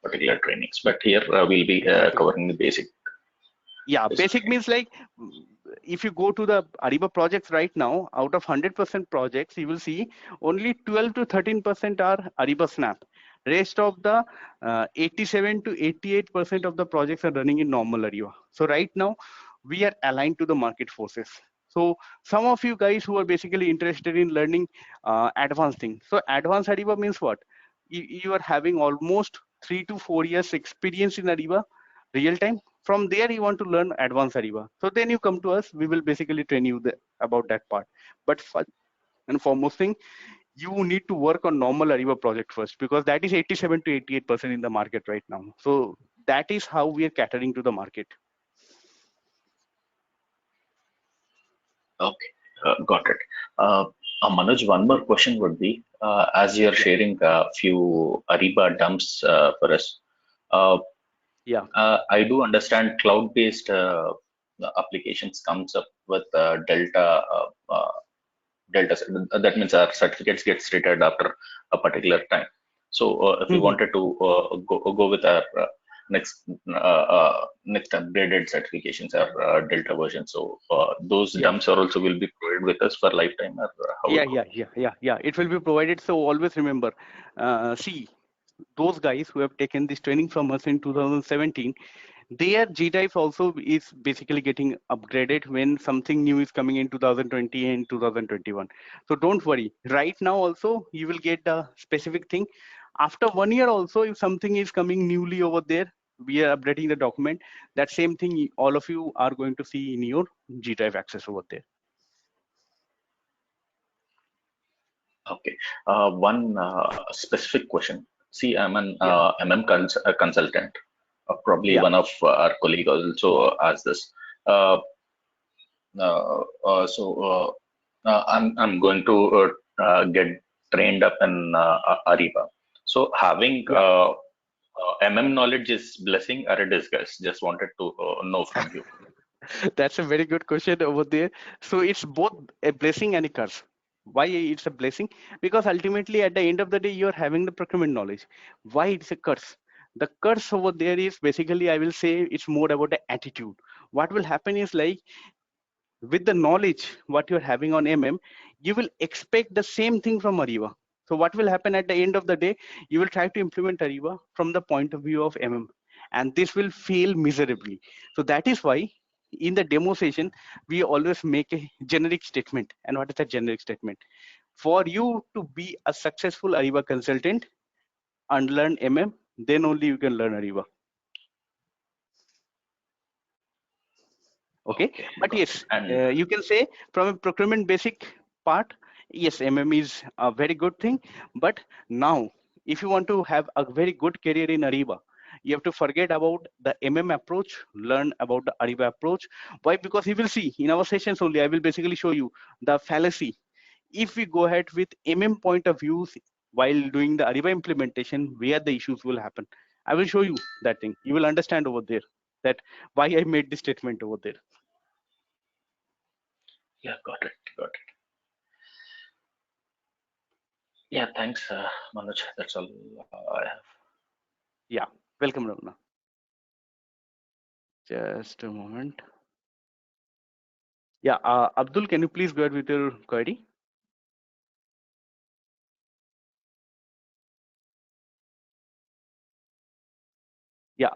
S9: particular trainings, but here we'll be covering the basic.
S2: Yeah, basic means like if you go to the Ariba projects right now, out of 100% projects, you will see only 12 to 13% are Ariba Snap. Rest of the 87 to 88% of the projects are running in normal Ariba. So right now we are aligned to the market forces. So some of you guys who are basically interested in learning advanced things. So advanced Ariba means what? You are having almost 3 to 4 years experience in Ariba real time. From there you want to learn advanced Ariba. So then you come to us, we will basically train you about that part. But first and foremost thing, you need to work on normal Ariba project first, because that is 87 to 88% in the market right now. So that is how we are catering to the market.
S9: Okay, got it. Manoj, one more question would be, as you're sharing a few Ariba dumps for us, I do understand cloud-based applications comes up with Delta. That means our certificates get treated after a particular time. So if we wanted to go with our next upgraded certifications or Delta version, so those dumps are also will be provided with us for lifetime, or how?
S2: Yeah, it will be provided. So always remember, see, those guys who have taken this training from us in 2017, their G-Drive also is basically getting upgraded when something new is coming in 2020 and 2021. So don't worry. Right now also you will get a specific thing. After 1 year also, if something is coming newly over there, we are updating the document. That same thing all of you are going to see in your G-Drive access over there.
S9: Okay. One specific question. See, I'm an consultant. Probably one of our colleagues also asked this. I'm going to get trained up in Ariba. So having knowledge is blessing or a disguise? Just wanted to know from you.
S2: That's a very good question over there. So it's both a blessing and a curse. Why it's a blessing? Because ultimately at the end of the day, you're having the procurement knowledge. Why it's a curse? The curse over there is basically, I will say, it's more about the attitude. What will happen is, like, with the knowledge what you're having on you will expect the same thing from Ariba. So what will happen at the end of the day, you will try to implement Ariba from the point of view of and this will fail miserably. So that is why in the demo session we always make a generic statement. And what is that generic statement? For you to be a successful Ariba consultant and learn then only you can learn Ariba. Okay, but yes, you can say from a procurement basic part, yes, is a very good thing. But now, if you want to have a very good career in Ariba, you have to forget about the approach, learn about the Ariba approach. Why? Because you will see in our sessions only, I will basically show you the fallacy. If we go ahead with point of views while doing the Ariba implementation, where the issues will happen. I will show you that thing. You will understand over there that why I made this statement over there.
S9: Yeah, got it. Yeah, thanks, Manoj. That's all I have.
S2: Yeah, welcome, Ravna. Just a moment. Yeah, Abdul, can you please go ahead with your query? Yeah,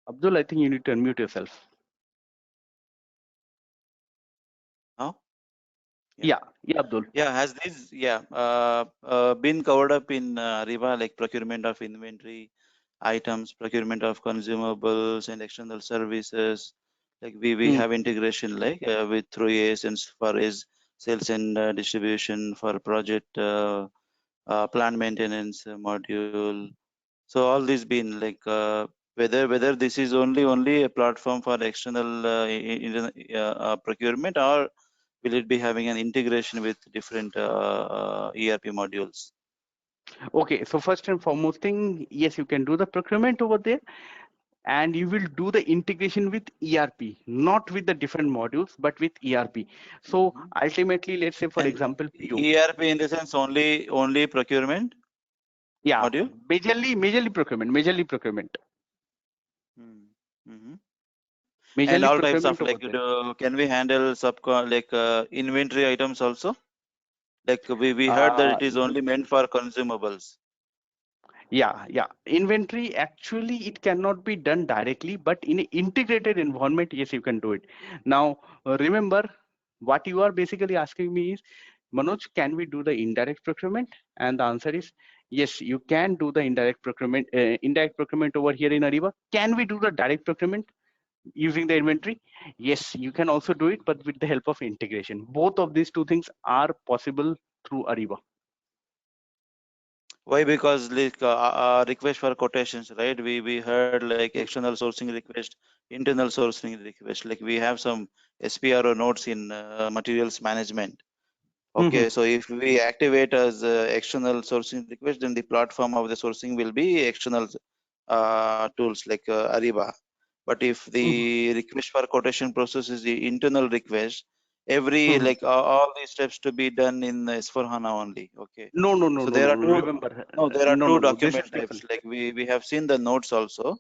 S2: Abdul, I think you need to unmute yourself.
S10: Huh?
S2: Yeah, Abdul.
S10: Yeah, has this been covered up in Ariba, like procurement of inventory items, procurement of consumables and external services? Like we have integration like with through ASNs for sales and distribution, for project plant maintenance module. So all this been like whether this is only a platform for external procurement, or will it be having an integration with different ERP modules?
S2: Okay, so first and foremost thing, yes, you can do the procurement over there, and you will do the integration with ERP, not with the different modules, but with ERP. So ultimately, let's say for example, PO.
S10: ERP in the sense only procurement.
S2: Yeah,
S10: module?
S2: majorly procurement.
S10: Majorly and all types of like can we handle inventory items also? Like we heard that it is only meant for consumables.
S2: Yeah. Inventory, actually, it cannot be done directly, but in an integrated environment, yes, you can do it. Now, remember, what you are basically asking me is, Manoj, can we do the indirect procurement? And the answer is yes, you can do the indirect procurement. Indirect procurement over here in Ariba. Can we do the direct procurement using the inventory? Yes, you can also do it, but with the help of integration. Both of these two things are possible through Ariba.
S10: Why? Because like request for quotations, right? We heard like external sourcing request, internal sourcing request. Like we have some SPRO nodes in materials management. Okay, so if we activate as external sourcing request, then the platform of the sourcing will be external tools like Ariba. But if the request for quotation process is the internal request, every like all these steps to be done in S4HANA only. Okay.
S2: No.
S10: So there are two.
S2: Remember,
S10: No, there are two
S2: no. This
S10: document
S2: is
S10: types.
S2: different.
S10: Like we have seen the nodes also.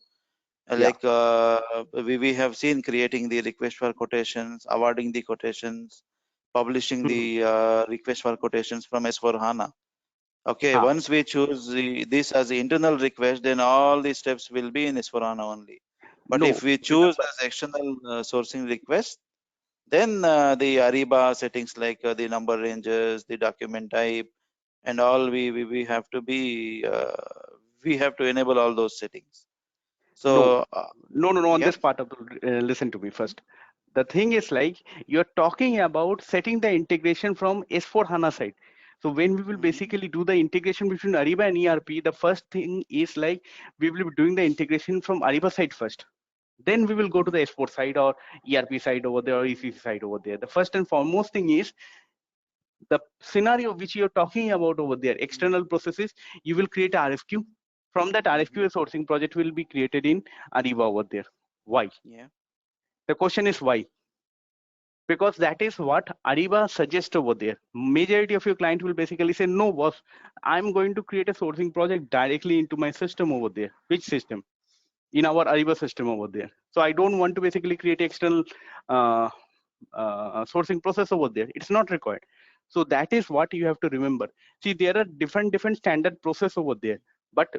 S2: Yeah.
S10: Like we have seen creating the request for quotations, awarding the quotations, publishing the request for quotations from S4HANA. Okay, once we choose this as the internal request, then all the steps will be in S4HANA only. But if we choose as external sourcing request, then the Ariba settings like the number ranges, the document type, and all we have to be we have to enable all those settings. So
S2: no. On
S10: yeah.
S2: this part of the, listen to me first. The thing is like you're talking about setting the integration from S4 HANA side. So when we will basically do the integration between Ariba and ERP, the first thing is like we will be doing the integration from Ariba side first. Then we will go to the S4 side or ERP side over there or ECC side over there. The first and foremost thing is the scenario which you're talking about over there, external processes, you will create a RFQ. From that RFQ, a sourcing project will be created in Ariba over there. Why?
S10: Yeah.
S2: The question is why? Because that is what Ariba suggests over there. Majority of your client will basically say, no, boss, I'm going to create a sourcing project directly into my system over there. Which system? In our Ariba system over there. So I don't want to basically create external sourcing process over there. It's not required. So that is what you have to remember. See, there are different standard process over there, but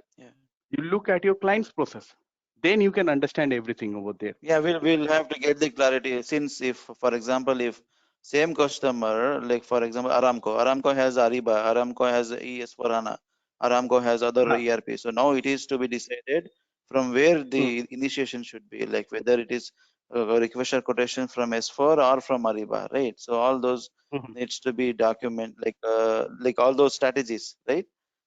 S2: you look at your client's process, then you can understand everything over there.
S10: Yeah, we'll have to get the clarity, since if, for example, if same customer, like for example Aramco has Ariba, Aramco has ES4HANA, Aramco has other ERP. So now it is to be decided from where the initiation should be, like whether it is a request or quotation from S4 or from Ariba, right? So all those needs to be document, like all those strategies, right?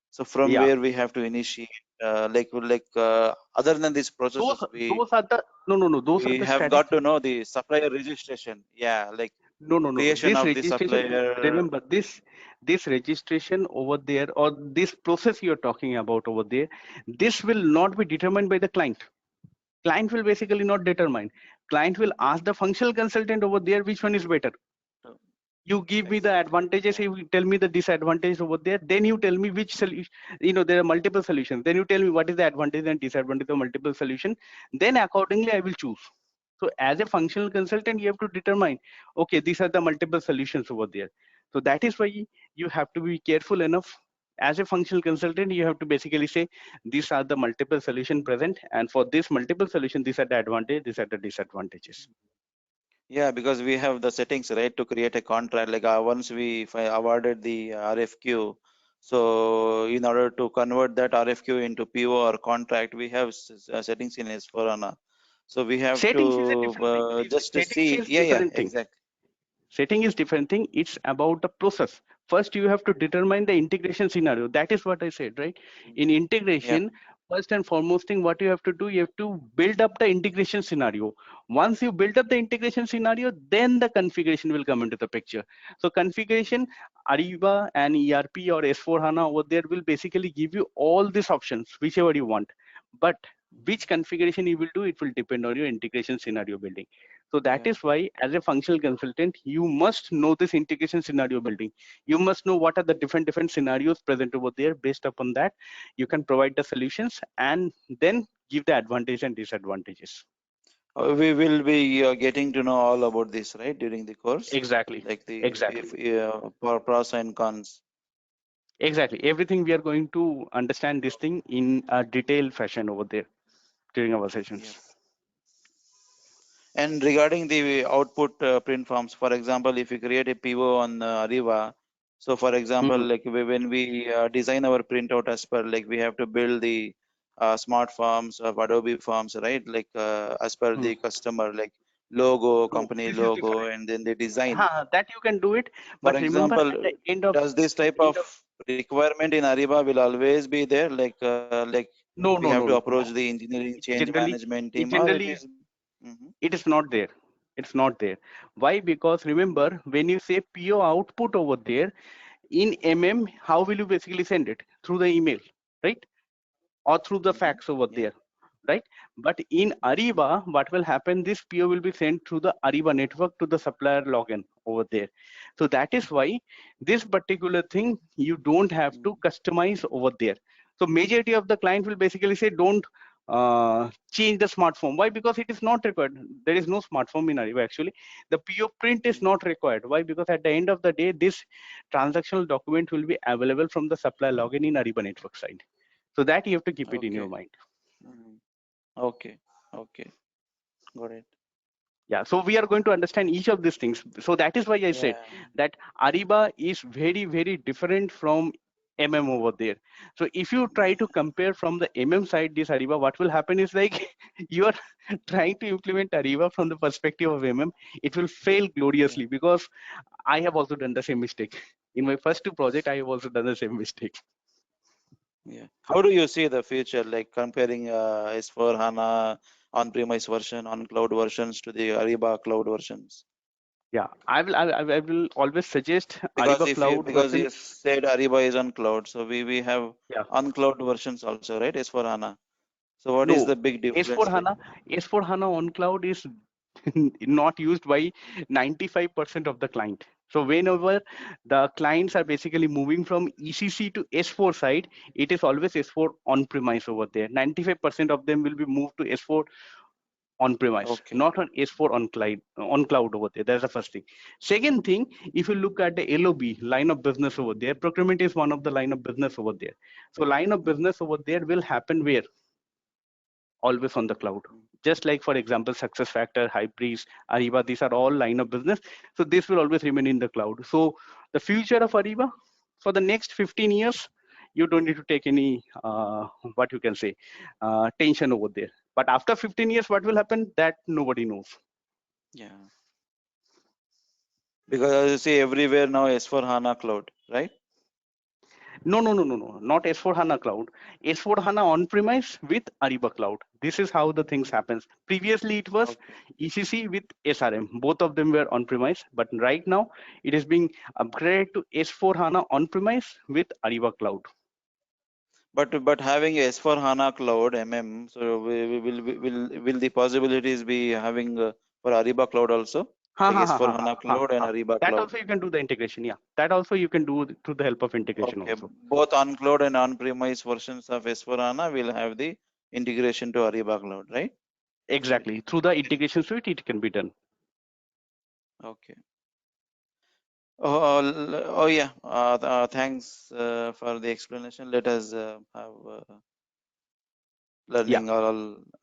S10: So from where we have to initiate, other than these processes,
S2: Those are the no. Those are
S10: we
S2: the
S10: have got
S2: strategies.
S10: to know the supplier registration. Yeah, like
S2: No.
S10: creation
S2: This
S10: of the
S2: registration,
S10: supplier.
S2: remember this registration over there, or this process you're talking about over there, this will not be determined by the client. Client will basically not determine. Client will ask the functional consultant over there which one is better. You give me the advantages, you tell me the disadvantages over there, then you tell me which solution. There are multiple solutions, then you tell me what is the advantage and disadvantage of multiple solution, then accordingly I will choose. So as a functional consultant, you have to determine, okay, these are the multiple solutions over there. So that is why you have to be careful enough. As a functional consultant, you have to basically say these are the multiple solution present, and for this multiple solution, these are the advantages, these are the disadvantages.
S10: Yeah, because we have the settings, right, to create a contract. Like once if I awarded the RFQ, so in order to convert that RFQ into PO or contract, we have settings in S4HANA. So we have
S2: Settings is a
S10: to
S2: different thing.
S10: just to
S2: Settings
S10: see.
S2: is
S10: Yeah,
S2: different thing.
S10: exactly.
S2: Setting is different thing. It's about the process. First, you have to determine the integration scenario. That is what I said, right? In integration, first and foremost thing, what you have to do, you have to build up the integration scenario. Once you build up the integration scenario, then the configuration will come into the picture. So configuration, Ariba and ERP or S4HANA over there will basically give you all these options, whichever you want. But which configuration you will do, it will depend on your integration scenario building. So that is why, as a functional consultant, you must know this integration scenario building. You must know what are the different scenarios present over there. Based upon that, you can provide the solutions and then give the advantage and disadvantages.
S10: We will be getting to know all about this, right, during the course.
S2: Exactly.
S10: Like the
S2: Exactly.
S10: pros and cons.
S2: Exactly. Everything we are going to understand this thing in a detailed fashion over there during our sessions.
S10: Yep. And regarding the output print forms, for example, if you create a PO on Ariba, so for example, like when we design our printout as per, like we have to build the smart forms of Adobe forms, right? Like as per the customer, like logo,
S2: No,
S10: company
S2: this is
S10: logo,
S2: different.
S10: and then the design.
S2: That you can do it,
S10: For
S2: but remember
S10: example,
S2: at the end of
S10: does this type of requirement in Ariba will always be there? Like
S2: no,
S10: we
S2: no,
S10: have
S2: no,
S10: to
S2: no.
S10: approach the engineering change
S2: Generally,
S10: management
S2: it
S10: team, or it
S2: generally
S10: is? Mhm.
S2: it is not there. It's not there. Why? Because remember, when you say PO output over there in MM, how will you basically send it? Through the email, right? Or through the fax over there, right? But in Ariba, what will happen? This PO will be sent through the Ariba network to the supplier login over there. So that is why this particular thing you don't have to customize over there. So majority of the client will basically say don't change the smart form. Why? Because it is not required. There is no smart form in Ariba actually. The PO print is not required. Why? Because at the end of the day, this transactional document will be available from the supplier login in Ariba network side. So that you have to keep it in your mind.
S10: Okay. Okay. Got it.
S2: Yeah, so we are going to understand each of these things. So that is why I said that Ariba is very, very different from MM over there. So if you try to compare from the MM side this Ariba, what will happen is like you are trying to implement Ariba from the perspective of MM, it will fail gloriously because I have also done the same mistake. In my first two projects, I have also done the same mistake.
S10: Yeah. How do you see the future, like comparing S4 HANA on-premise version, on cloud versions to the Ariba cloud versions?
S2: Yeah, I will always suggest
S10: Because
S2: Ariba cloud
S10: because
S2: version.
S10: you said Ariba is on cloud, so we have on cloud versions also, right? S4 HANA. So what is
S2: No,
S10: the big difference?
S2: S4 HANA on cloud is not used by 95% of the client. So whenever the clients are basically moving from ECC to S4 side, it is always S4 on premise over there. 95% of them will be moved to S4 on premise, not on S4 on cloud over there. That's the first thing. Second thing, if you look at the LOB, line of business over there, procurement is one of the line of business over there. So line of business over there will happen where? Always on the cloud. Just like, for example, SuccessFactors, Hybris, Ariba, these are all line of business. So this will always remain in the cloud. So the future of Ariba for the next 15 years, you don't need to take any, what you can say, tension over there. But after 15 years, what will happen? That nobody knows.
S10: Yeah. Because as you see everywhere now S4 HANA cloud, right?
S2: No, not S4 HANA cloud. S4 HANA on-premise with Ariba cloud. This is how the things happens. Previously, it was ECC with SRM. Both of them were on-premise, but right now it is being upgraded to S4 HANA on-premise with Ariba cloud.
S10: But having S4 HANA cloud MM, so will the possibilities be having for Ariba cloud also? Like S4 HANA cloud and Ariba
S2: That
S10: cloud.
S2: also you can do the integration. Yeah, that also you can do through the help of integration
S10: Okay,
S2: also.
S10: both on cloud and on premise versions of S4 HANA will have the integration to Ariba cloud, right?
S2: Exactly, through the integration suite it can be done.
S10: Okay. Oh yeah. Thanks for the explanation. Let us have learning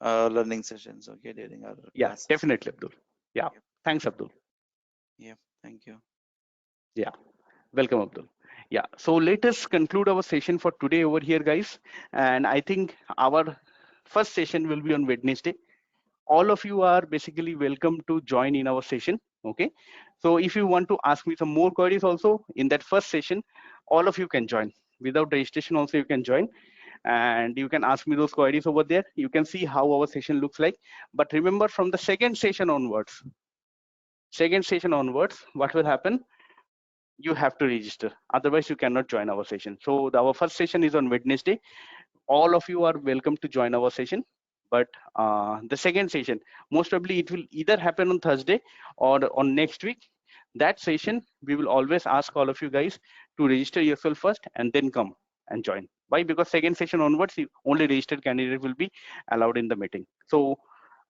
S10: learning sessions. Okay, during our classes.
S2: Definitely, Abdul. Yeah, thanks, Abdul.
S10: Yeah, thank you.
S2: Yeah, welcome, Abdul. Yeah, so let us conclude our session for today over here, guys. And I think our first session will be on Wednesday. All of you are basically welcome to join in our session. Okay, so if you want to ask me some more queries also in that first session, all of you can join. Without registration also you can join, and you can ask me those queries over there. You can see how our session looks like. But remember, from the second session onwards, what will happen? You have to register, otherwise you cannot join our session. So our first session is on Wednesday. All of you are welcome to join our session, but the second session, most probably it will either happen on Thursday or on next week. That session we will always ask all of you guys to register yourself first and then come and join. Why? Because second session onwards only registered candidate will be allowed in the meeting. So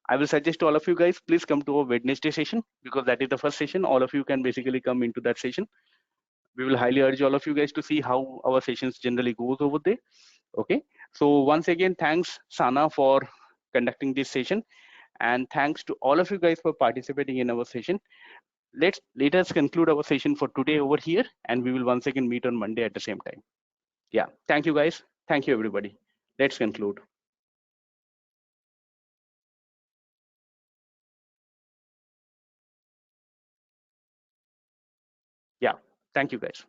S2: I will suggest to all of you guys, please come to our Wednesday session, because that is the first session. All of you can basically come into that session. we will highly urge all of you guys to see how our sessions generally goes over there. Okay, so once again, thanks Sana for conducting this session, and thanks to all of you guys for participating in our session. Let us conclude our session for today over here, and we will once again meet on Monday at the same time. Yeah, thank you guys. Thank you everybody. Let's conclude. Yeah, thank you guys.